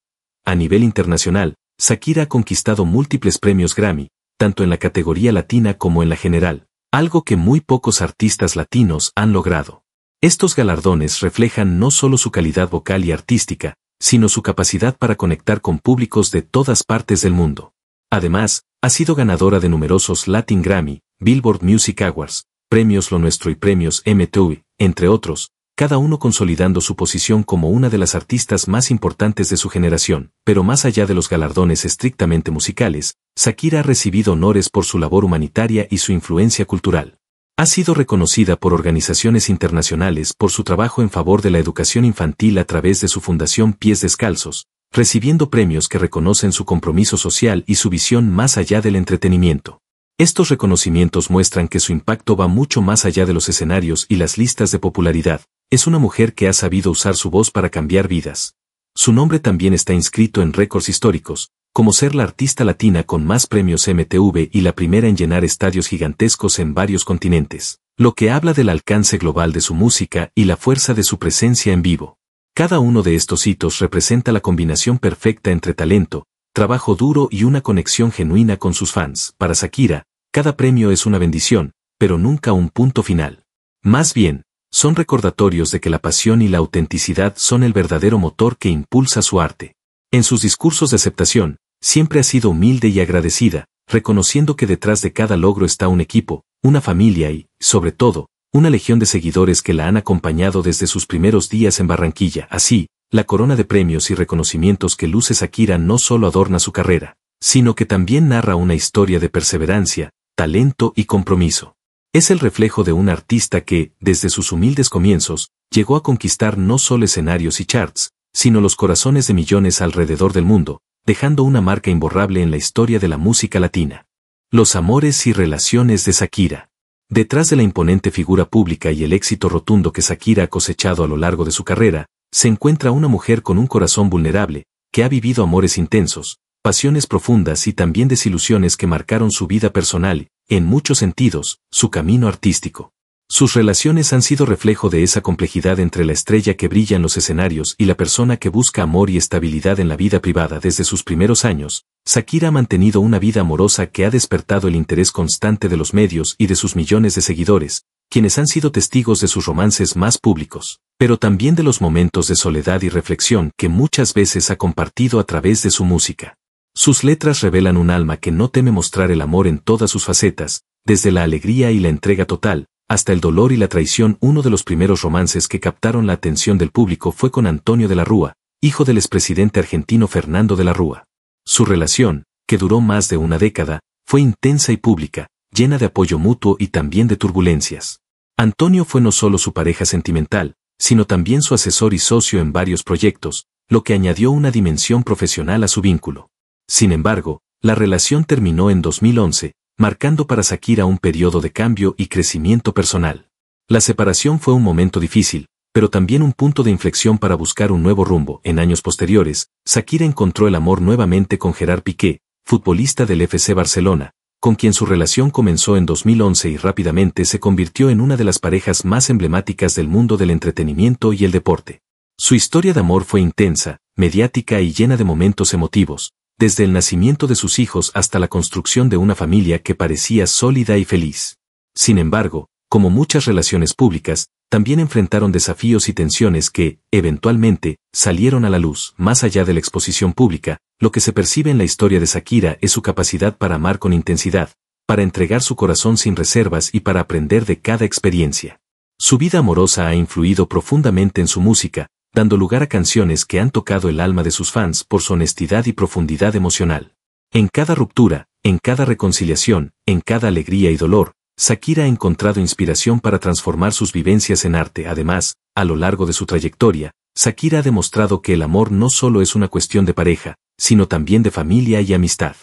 A nivel internacional, Shakira ha conquistado múltiples premios Grammy, tanto en la categoría latina como en la general, algo que muy pocos artistas latinos han logrado. Estos galardones reflejan no solo su calidad vocal y artística, sino su capacidad para conectar con públicos de todas partes del mundo. Además, ha sido ganadora de numerosos Latin Grammy, Billboard Music Awards, premios Lo Nuestro y premios MTV, entre otros, cada uno consolidando su posición como una de las artistas más importantes de su generación. Pero más allá de los galardones estrictamente musicales, Shakira ha recibido honores por su labor humanitaria y su influencia cultural. Ha sido reconocida por organizaciones internacionales por su trabajo en favor de la educación infantil a través de su fundación Pies Descalzos, recibiendo premios que reconocen su compromiso social y su visión más allá del entretenimiento. Estos reconocimientos muestran que su impacto va mucho más allá de los escenarios y las listas de popularidad. Es una mujer que ha sabido usar su voz para cambiar vidas. Su nombre también está inscrito en récords históricos, como ser la artista latina con más premios MTV y la primera en llenar estadios gigantescos en varios continentes, lo que habla del alcance global de su música y la fuerza de su presencia en vivo. Cada uno de estos hitos representa la combinación perfecta entre talento, trabajo duro y una conexión genuina con sus fans. Para Shakira, cada premio es una bendición, pero nunca un punto final. Más bien, son recordatorios de que la pasión y la autenticidad son el verdadero motor que impulsa su arte. En sus discursos de aceptación, siempre ha sido humilde y agradecida, reconociendo que detrás de cada logro está un equipo, una familia y, sobre todo, una legión de seguidores que la han acompañado desde sus primeros días en Barranquilla. Así, la corona de premios y reconocimientos que luce Shakira no solo adorna su carrera, sino que también narra una historia de perseverancia, talento y compromiso. Es el reflejo de un artista que, desde sus humildes comienzos, llegó a conquistar no solo escenarios y charts, sino los corazones de millones alrededor del mundo, dejando una marca imborrable en la historia de la música latina. Los amores y relaciones de Shakira. Detrás de la imponente figura pública y el éxito rotundo que Shakira ha cosechado a lo largo de su carrera, se encuentra una mujer con un corazón vulnerable, que ha vivido amores intensos, pasiones profundas y también desilusiones que marcaron su vida personal, en muchos sentidos, su camino artístico. Sus relaciones han sido reflejo de esa complejidad entre la estrella que brilla en los escenarios y la persona que busca amor y estabilidad en la vida privada. Desde sus primeros años, Shakira ha mantenido una vida amorosa que ha despertado el interés constante de los medios y de sus millones de seguidores, quienes han sido testigos de sus romances más públicos, pero también de los momentos de soledad y reflexión que muchas veces ha compartido a través de su música. Sus letras revelan un alma que no teme mostrar el amor en todas sus facetas, desde la alegría y la entrega total, hasta el dolor y la traición. Uno de los primeros romances que captaron la atención del público fue con Antonio de la Rúa, hijo del expresidente argentino Fernando de la Rúa. Su relación, que duró más de una década, fue intensa y pública, llena de apoyo mutuo y también de turbulencias. Antonio fue no solo su pareja sentimental, sino también su asesor y socio en varios proyectos, lo que añadió una dimensión profesional a su vínculo. Sin embargo, la relación terminó en 2011, marcando para Shakira un periodo de cambio y crecimiento personal. La separación fue un momento difícil, pero también un punto de inflexión para buscar un nuevo rumbo. En años posteriores, Shakira encontró el amor nuevamente con Gerard Piqué, futbolista del FC Barcelona, con quien su relación comenzó en 2011 y rápidamente se convirtió en una de las parejas más emblemáticas del mundo del entretenimiento y el deporte. Su historia de amor fue intensa, mediática y llena de momentos emotivos, desde el nacimiento de sus hijos hasta la construcción de una familia que parecía sólida y feliz. Sin embargo, como muchas relaciones públicas, también enfrentaron desafíos y tensiones que, eventualmente, salieron a la luz. Más allá de la exposición pública, lo que se percibe en la historia de Shakira es su capacidad para amar con intensidad, para entregar su corazón sin reservas y para aprender de cada experiencia. Su vida amorosa ha influido profundamente en su música, dando lugar a canciones que han tocado el alma de sus fans por su honestidad y profundidad emocional. En cada ruptura, en cada reconciliación, en cada alegría y dolor, Shakira ha encontrado inspiración para transformar sus vivencias en arte. Además, a lo largo de su trayectoria, Shakira ha demostrado que el amor no solo es una cuestión de pareja, sino también de familia y amistad.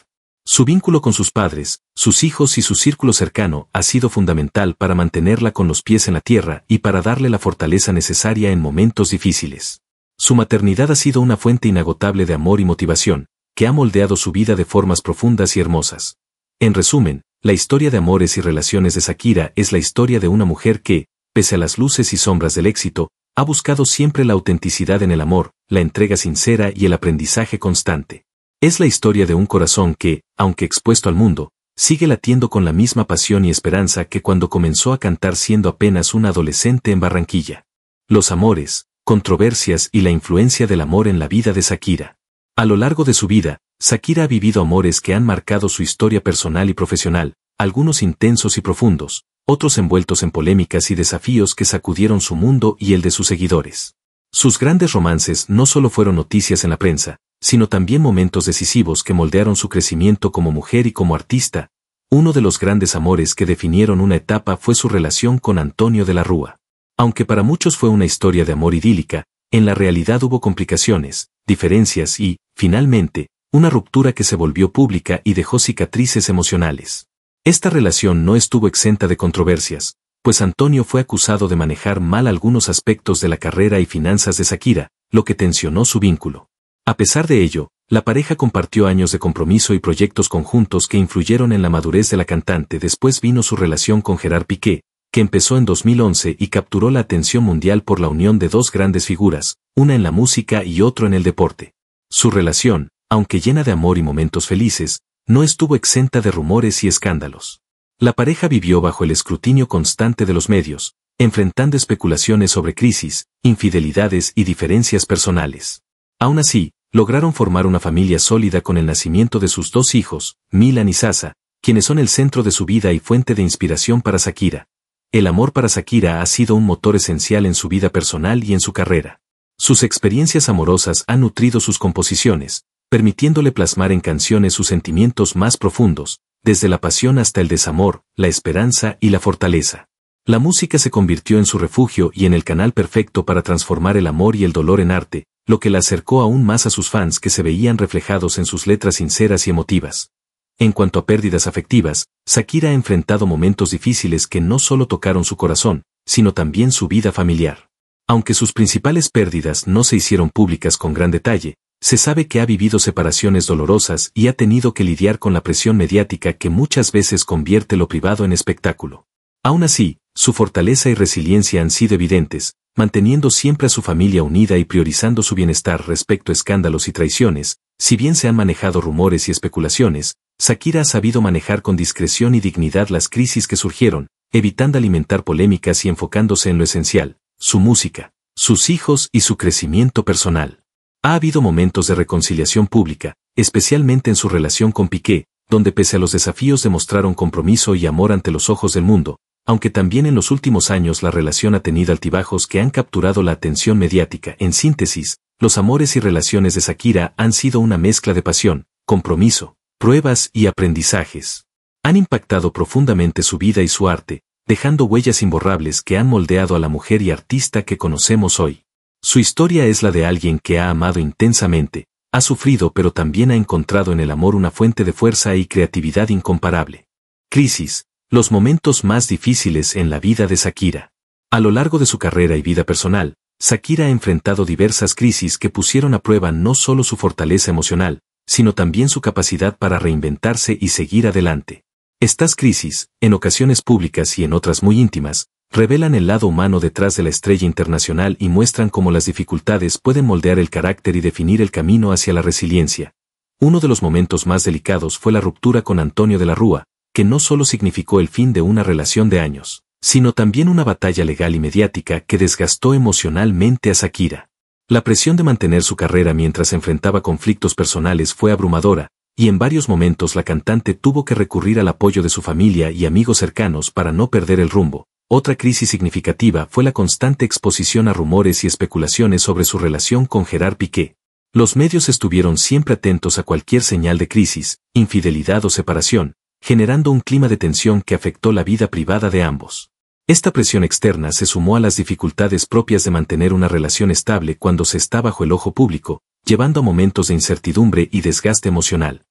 Su vínculo con sus padres, sus hijos y su círculo cercano ha sido fundamental para mantenerla con los pies en la tierra y para darle la fortaleza necesaria en momentos difíciles. Su maternidad ha sido una fuente inagotable de amor y motivación, que ha moldeado su vida de formas profundas y hermosas. En resumen, la historia de amores y relaciones de Shakira es la historia de una mujer que, pese a las luces y sombras del éxito, ha buscado siempre la autenticidad en el amor, la entrega sincera y el aprendizaje constante. Es la historia de un corazón que, aunque expuesto al mundo, sigue latiendo con la misma pasión y esperanza que cuando comenzó a cantar siendo apenas una adolescente en Barranquilla. Los amores, controversias y la influencia del amor en la vida de Shakira. A lo largo de su vida, Shakira ha vivido amores que han marcado su historia personal y profesional, algunos intensos y profundos, otros envueltos en polémicas y desafíos que sacudieron su mundo y el de sus seguidores. Sus grandes romances no solo fueron noticias en la prensa, sino también momentos decisivos que moldearon su crecimiento como mujer y como artista. Uno de los grandes amores que definieron una etapa fue su relación con Antonio de la Rúa. Aunque para muchos fue una historia de amor idílica, en la realidad hubo complicaciones, diferencias y, finalmente, una ruptura que se volvió pública y dejó cicatrices emocionales. Esta relación no estuvo exenta de controversias, pues Antonio fue acusado de manejar mal algunos aspectos de la carrera y finanzas de Shakira, lo que tensionó su vínculo. A pesar de ello, la pareja compartió años de compromiso y proyectos conjuntos que influyeron en la madurez de la cantante. Después vino su relación con Gerard Piqué, que empezó en 2011 y capturó la atención mundial por la unión de dos grandes figuras, una en la música y otro en el deporte. Su relación, aunque llena de amor y momentos felices, no estuvo exenta de rumores y escándalos. La pareja vivió bajo el escrutinio constante de los medios, enfrentando especulaciones sobre crisis, infidelidades y diferencias personales. Aún así, lograron formar una familia sólida con el nacimiento de sus dos hijos, Milan y Sasa, quienes son el centro de su vida y fuente de inspiración para Shakira. El amor para Shakira ha sido un motor esencial en su vida personal y en su carrera. Sus experiencias amorosas han nutrido sus composiciones, permitiéndole plasmar en canciones sus sentimientos más profundos, desde la pasión hasta el desamor, la esperanza y la fortaleza. La música se convirtió en su refugio y en el canal perfecto para transformar el amor y el dolor en arte, lo que la acercó aún más a sus fans que se veían reflejados en sus letras sinceras y emotivas. En cuanto a pérdidas afectivas, Shakira ha enfrentado momentos difíciles que no solo tocaron su corazón, sino también su vida familiar. Aunque sus principales pérdidas no se hicieron públicas con gran detalle, se sabe que ha vivido separaciones dolorosas y ha tenido que lidiar con la presión mediática que muchas veces convierte lo privado en espectáculo. Aún así, su fortaleza y resiliencia han sido evidentes, manteniendo siempre a su familia unida y priorizando su bienestar respecto a escándalos y traiciones. Si bien se han manejado rumores y especulaciones, Shakira ha sabido manejar con discreción y dignidad las crisis que surgieron, evitando alimentar polémicas y enfocándose en lo esencial, su música, sus hijos y su crecimiento personal. Ha habido momentos de reconciliación pública, especialmente en su relación con Piqué, donde pese a los desafíos demostraron compromiso y amor ante los ojos del mundo, aunque también en los últimos años la relación ha tenido altibajos que han capturado la atención mediática. En síntesis, los amores y relaciones de Shakira han sido una mezcla de pasión, compromiso, pruebas y aprendizajes. Han impactado profundamente su vida y su arte, dejando huellas imborrables que han moldeado a la mujer y artista que conocemos hoy. Su historia es la de alguien que ha amado intensamente, ha sufrido pero también ha encontrado en el amor una fuente de fuerza y creatividad incomparable. Crisis, los momentos más difíciles en la vida de Shakira. A lo largo de su carrera y vida personal, Shakira ha enfrentado diversas crisis que pusieron a prueba no solo su fortaleza emocional, sino también su capacidad para reinventarse y seguir adelante. Estas crisis, en ocasiones públicas y en otras muy íntimas, revelan el lado humano detrás de la estrella internacional y muestran cómo las dificultades pueden moldear el carácter y definir el camino hacia la resiliencia. Uno de los momentos más delicados fue la ruptura con Antonio de la Rúa, que no solo significó el fin de una relación de años, sino también una batalla legal y mediática que desgastó emocionalmente a Shakira. La presión de mantener su carrera mientras enfrentaba conflictos personales fue abrumadora, y en varios momentos la cantante tuvo que recurrir al apoyo de su familia y amigos cercanos para no perder el rumbo. Otra crisis significativa fue la constante exposición a rumores y especulaciones sobre su relación con Gerard Piqué. Los medios estuvieron siempre atentos a cualquier señal de crisis, infidelidad o separación, generando un clima de tensión que afectó la vida privada de ambos. Esta presión externa se sumó a las dificultades propias de mantener una relación estable cuando se está bajo el ojo público, llevando a momentos de incertidumbre y desgaste emocional.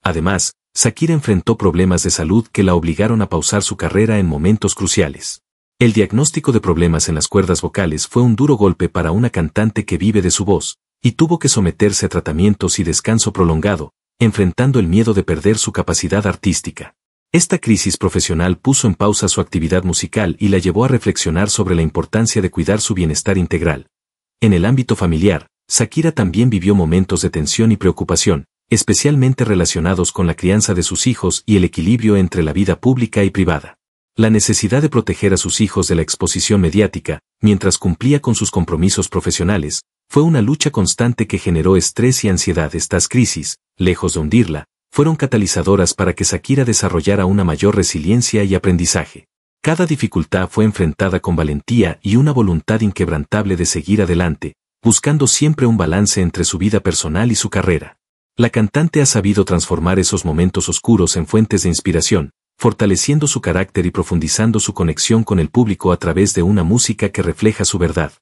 Además, Shakira enfrentó problemas de salud que la obligaron a pausar su carrera en momentos cruciales. El diagnóstico de problemas en las cuerdas vocales fue un duro golpe para una cantante que vive de su voz, y tuvo que someterse a tratamientos y descanso prolongado, enfrentando el miedo de perder su capacidad artística. Esta crisis profesional puso en pausa su actividad musical y la llevó a reflexionar sobre la importancia de cuidar su bienestar integral. En el ámbito familiar, Shakira también vivió momentos de tensión y preocupación, especialmente relacionados con la crianza de sus hijos y el equilibrio entre la vida pública y privada. La necesidad de proteger a sus hijos de la exposición mediática, mientras cumplía con sus compromisos profesionales, fue una lucha constante que generó estrés y ansiedad. Estas crisis, lejos de hundirla, fueron catalizadoras para que Shakira desarrollara una mayor resiliencia y aprendizaje. Cada dificultad fue enfrentada con valentía y una voluntad inquebrantable de seguir adelante, buscando siempre un balance entre su vida personal y su carrera. La cantante ha sabido transformar esos momentos oscuros en fuentes de inspiración, fortaleciendo su carácter y profundizando su conexión con el público a través de una música que refleja su verdad.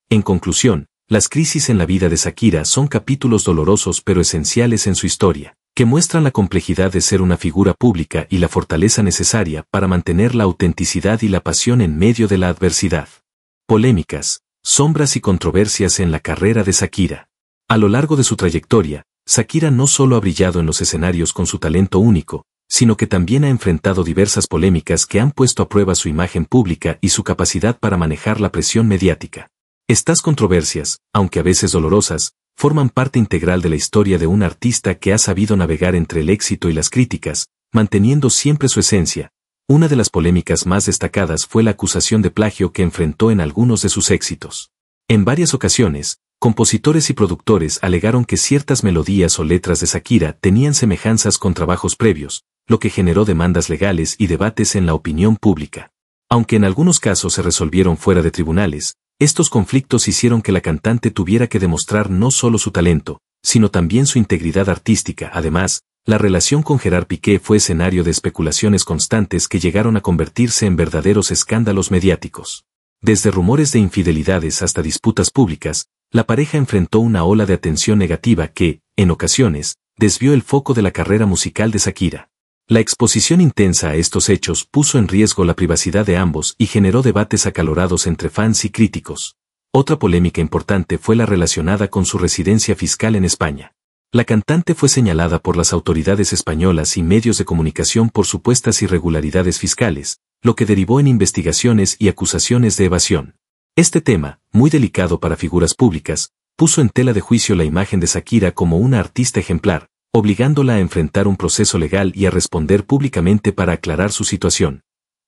En conclusión, las crisis en la vida de Shakira son capítulos dolorosos pero esenciales en su historia, que muestran la complejidad de ser una figura pública y la fortaleza necesaria para mantener la autenticidad y la pasión en medio de la adversidad. Polémicas, sombras y controversias en la carrera de Shakira. A lo largo de su trayectoria, Shakira no solo ha brillado en los escenarios con su talento único, sino que también ha enfrentado diversas polémicas que han puesto a prueba su imagen pública y su capacidad para manejar la presión mediática. Estas controversias, aunque a veces dolorosas, forman parte integral de la historia de un artista que ha sabido navegar entre el éxito y las críticas, manteniendo siempre su esencia. Una de las polémicas más destacadas fue la acusación de plagio que enfrentó en algunos de sus éxitos. En varias ocasiones, compositores y productores alegaron que ciertas melodías o letras de Shakira tenían semejanzas con trabajos previos, lo que generó demandas legales y debates en la opinión pública. Aunque en algunos casos se resolvieron fuera de tribunales, estos conflictos hicieron que la cantante tuviera que demostrar no solo su talento, sino también su integridad artística. Además, la relación con Gerard Piqué fue escenario de especulaciones constantes que llegaron a convertirse en verdaderos escándalos mediáticos. Desde rumores de infidelidades hasta disputas públicas, la pareja enfrentó una ola de atención negativa que, en ocasiones, desvió el foco de la carrera musical de Shakira. La exposición intensa a estos hechos puso en riesgo la privacidad de ambos y generó debates acalorados entre fans y críticos. Otra polémica importante fue la relacionada con su residencia fiscal en España. La cantante fue señalada por las autoridades españolas y medios de comunicación por supuestas irregularidades fiscales, lo que derivó en investigaciones y acusaciones de evasión. Este tema, muy delicado para figuras públicas, puso en tela de juicio la imagen de Shakira como una artista ejemplar, obligándola a enfrentar un proceso legal y a responder públicamente para aclarar su situación.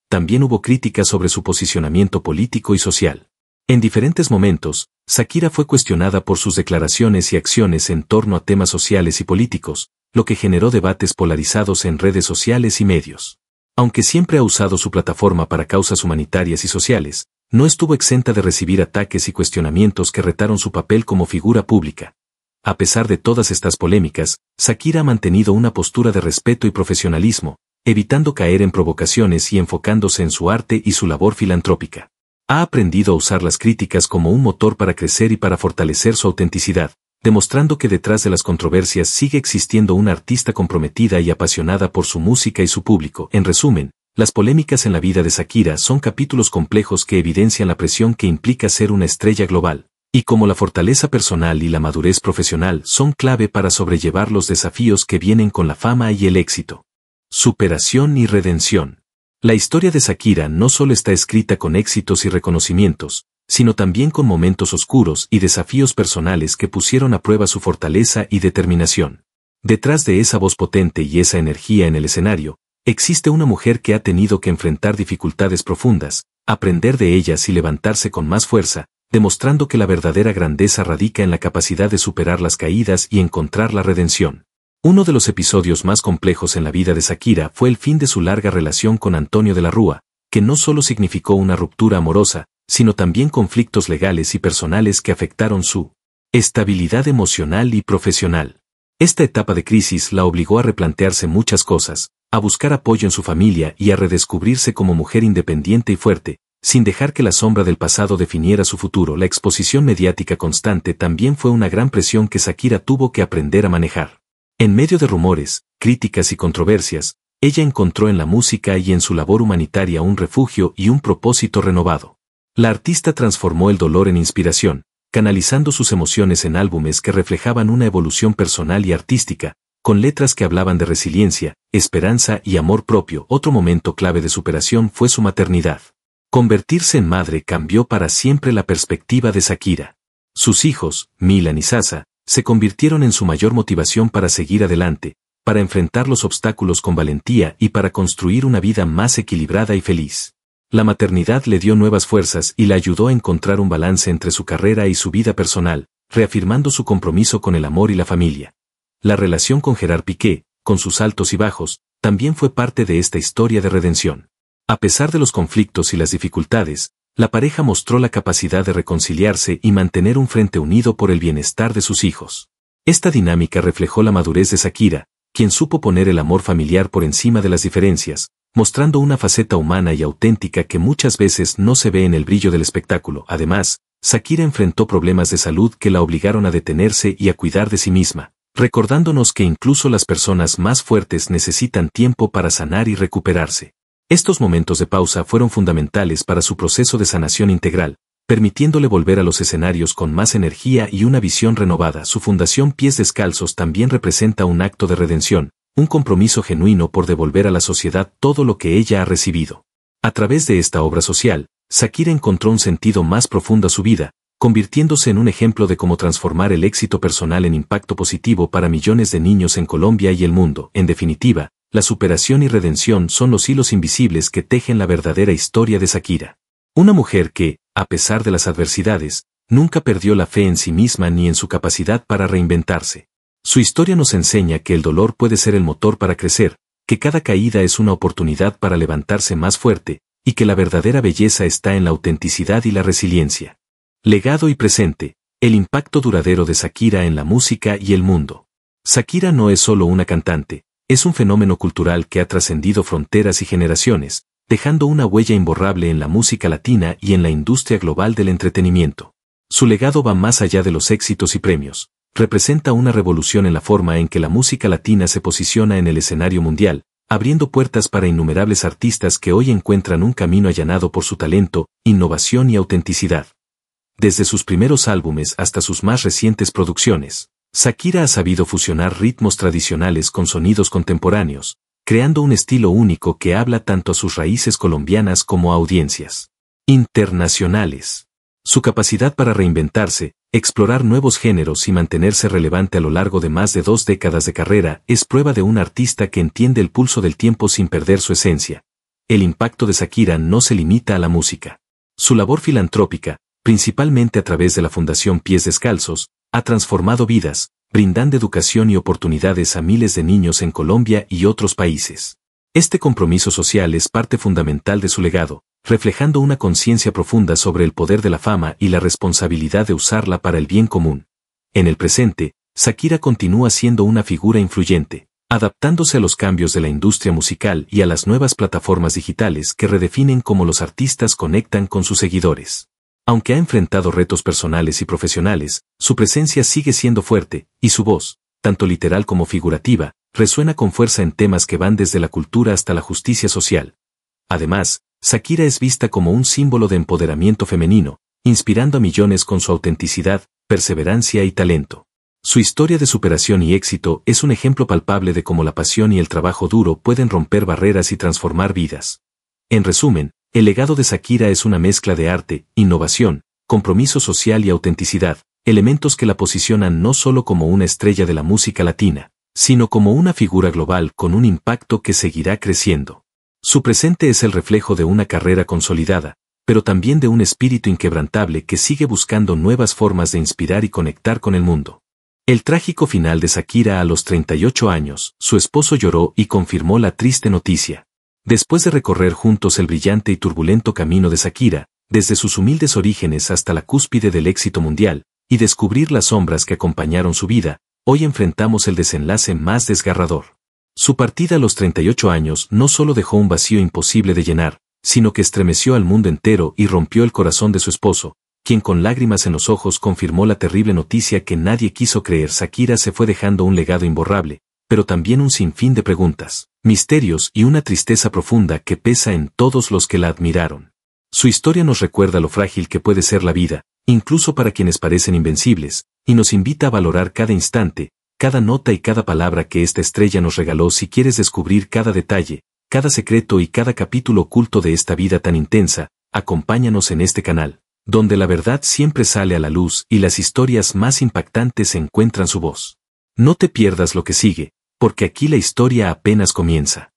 También hubo críticas sobre su posicionamiento político y social. En diferentes momentos, Shakira fue cuestionada por sus declaraciones y acciones en torno a temas sociales y políticos, lo que generó debates polarizados en redes sociales y medios. Aunque siempre ha usado su plataforma para causas humanitarias y sociales, no estuvo exenta de recibir ataques y cuestionamientos que retaron su papel como figura pública. A pesar de todas estas polémicas, Shakira ha mantenido una postura de respeto y profesionalismo, evitando caer en provocaciones y enfocándose en su arte y su labor filantrópica. Ha aprendido a usar las críticas como un motor para crecer y para fortalecer su autenticidad, demostrando que detrás de las controversias sigue existiendo una artista comprometida y apasionada por su música y su público. En resumen, las polémicas en la vida de Shakira son capítulos complejos que evidencian la presión que implica ser una estrella global. Y como la fortaleza personal y la madurez profesional son clave para sobrellevar los desafíos que vienen con la fama y el éxito. Superación y redención. La historia de Shakira no solo está escrita con éxitos y reconocimientos, sino también con momentos oscuros y desafíos personales que pusieron a prueba su fortaleza y determinación. Detrás de esa voz potente y esa energía en el escenario, existe una mujer que ha tenido que enfrentar dificultades profundas, aprender de ellas y levantarse con más fuerza, demostrando que la verdadera grandeza radica en la capacidad de superar las caídas y encontrar la redención. Uno de los episodios más complejos en la vida de Shakira fue el fin de su larga relación con Antonio de la Rúa, que no solo significó una ruptura amorosa, sino también conflictos legales y personales que afectaron su estabilidad emocional y profesional. Esta etapa de crisis la obligó a replantearse muchas cosas, a buscar apoyo en su familia y a redescubrirse como mujer independiente y fuerte, sin dejar que la sombra del pasado definiera su futuro. La exposición mediática constante también fue una gran presión que Shakira tuvo que aprender a manejar. En medio de rumores, críticas y controversias, ella encontró en la música y en su labor humanitaria un refugio y un propósito renovado. La artista transformó el dolor en inspiración, canalizando sus emociones en álbumes que reflejaban una evolución personal y artística, con letras que hablaban de resiliencia, esperanza y amor propio. Otro momento clave de superación fue su maternidad. Convertirse en madre cambió para siempre la perspectiva de Shakira. Sus hijos, Milan y Sasa, se convirtieron en su mayor motivación para seguir adelante, para enfrentar los obstáculos con valentía y para construir una vida más equilibrada y feliz. La maternidad le dio nuevas fuerzas y la ayudó a encontrar un balance entre su carrera y su vida personal, reafirmando su compromiso con el amor y la familia. La relación con Gerard Piqué, con sus altos y bajos, también fue parte de esta historia de redención. A pesar de los conflictos y las dificultades, la pareja mostró la capacidad de reconciliarse y mantener un frente unido por el bienestar de sus hijos. Esta dinámica reflejó la madurez de Shakira, quien supo poner el amor familiar por encima de las diferencias, mostrando una faceta humana y auténtica que muchas veces no se ve en el brillo del espectáculo. Además, Shakira enfrentó problemas de salud que la obligaron a detenerse y a cuidar de sí misma, recordándonos que incluso las personas más fuertes necesitan tiempo para sanar y recuperarse. Estos momentos de pausa fueron fundamentales para su proceso de sanación integral, permitiéndole volver a los escenarios con más energía y una visión renovada. Su fundación Pies Descalzos también representa un acto de redención, un compromiso genuino por devolver a la sociedad todo lo que ella ha recibido. A través de esta obra social, Shakira encontró un sentido más profundo a su vida, convirtiéndose en un ejemplo de cómo transformar el éxito personal en impacto positivo para millones de niños en Colombia y el mundo. En definitiva, la superación y redención son los hilos invisibles que tejen la verdadera historia de Shakira. Una mujer que, a pesar de las adversidades, nunca perdió la fe en sí misma ni en su capacidad para reinventarse. Su historia nos enseña que el dolor puede ser el motor para crecer, que cada caída es una oportunidad para levantarse más fuerte, y que la verdadera belleza está en la autenticidad y la resiliencia. Legado y presente, el impacto duradero de Shakira en la música y el mundo. Shakira no es solo una cantante, es un fenómeno cultural que ha trascendido fronteras y generaciones, dejando una huella imborrable en la música latina y en la industria global del entretenimiento. Su legado va más allá de los éxitos y premios, representa una revolución en la forma en que la música latina se posiciona en el escenario mundial, abriendo puertas para innumerables artistas que hoy encuentran un camino allanado por su talento, innovación y autenticidad. Desde sus primeros álbumes hasta sus más recientes producciones, Shakira ha sabido fusionar ritmos tradicionales con sonidos contemporáneos, creando un estilo único que habla tanto a sus raíces colombianas como a audiencias internacionales. Su capacidad para reinventarse, explorar nuevos géneros y mantenerse relevante a lo largo de más de 2 décadas de carrera es prueba de un artista que entiende el pulso del tiempo sin perder su esencia. El impacto de Shakira no se limita a la música. Su labor filantrópica, principalmente a través de la Fundación Pies Descalzos, ha transformado vidas, brindando educación y oportunidades a miles de niños en Colombia y otros países. Este compromiso social es parte fundamental de su legado, reflejando una conciencia profunda sobre el poder de la fama y la responsabilidad de usarla para el bien común. En el presente, Shakira continúa siendo una figura influyente, adaptándose a los cambios de la industria musical y a las nuevas plataformas digitales que redefinen cómo los artistas conectan con sus seguidores. Aunque ha enfrentado retos personales y profesionales, su presencia sigue siendo fuerte, y su voz, tanto literal como figurativa, resuena con fuerza en temas que van desde la cultura hasta la justicia social. Además, Shakira es vista como un símbolo de empoderamiento femenino, inspirando a millones con su autenticidad, perseverancia y talento. Su historia de superación y éxito es un ejemplo palpable de cómo la pasión y el trabajo duro pueden romper barreras y transformar vidas. En resumen, el legado de Shakira es una mezcla de arte, innovación, compromiso social y autenticidad, elementos que la posicionan no solo como una estrella de la música latina, sino como una figura global con un impacto que seguirá creciendo. Su presente es el reflejo de una carrera consolidada, pero también de un espíritu inquebrantable que sigue buscando nuevas formas de inspirar y conectar con el mundo. El trágico final de Shakira a los 38 años, su esposo lloró y confirmó la triste noticia. Después de recorrer juntos el brillante y turbulento camino de Shakira, desde sus humildes orígenes hasta la cúspide del éxito mundial, y descubrir las sombras que acompañaron su vida, hoy enfrentamos el desenlace más desgarrador. Su partida a los 38 años no solo dejó un vacío imposible de llenar, sino que estremeció al mundo entero y rompió el corazón de su esposo, quien con lágrimas en los ojos confirmó la terrible noticia que nadie quiso creer. Shakira se fue dejando un legado imborrable, pero también un sinfín de preguntas, misterios y una tristeza profunda que pesa en todos los que la admiraron. Su historia nos recuerda lo frágil que puede ser la vida, incluso para quienes parecen invencibles, y nos invita a valorar cada instante, cada nota y cada palabra que esta estrella nos regaló. Si quieres descubrir cada detalle, cada secreto y cada capítulo oculto de esta vida tan intensa, acompáñanos en este canal, donde la verdad siempre sale a la luz y las historias más impactantes encuentran su voz. No te pierdas lo que sigue, porque aquí la historia apenas comienza.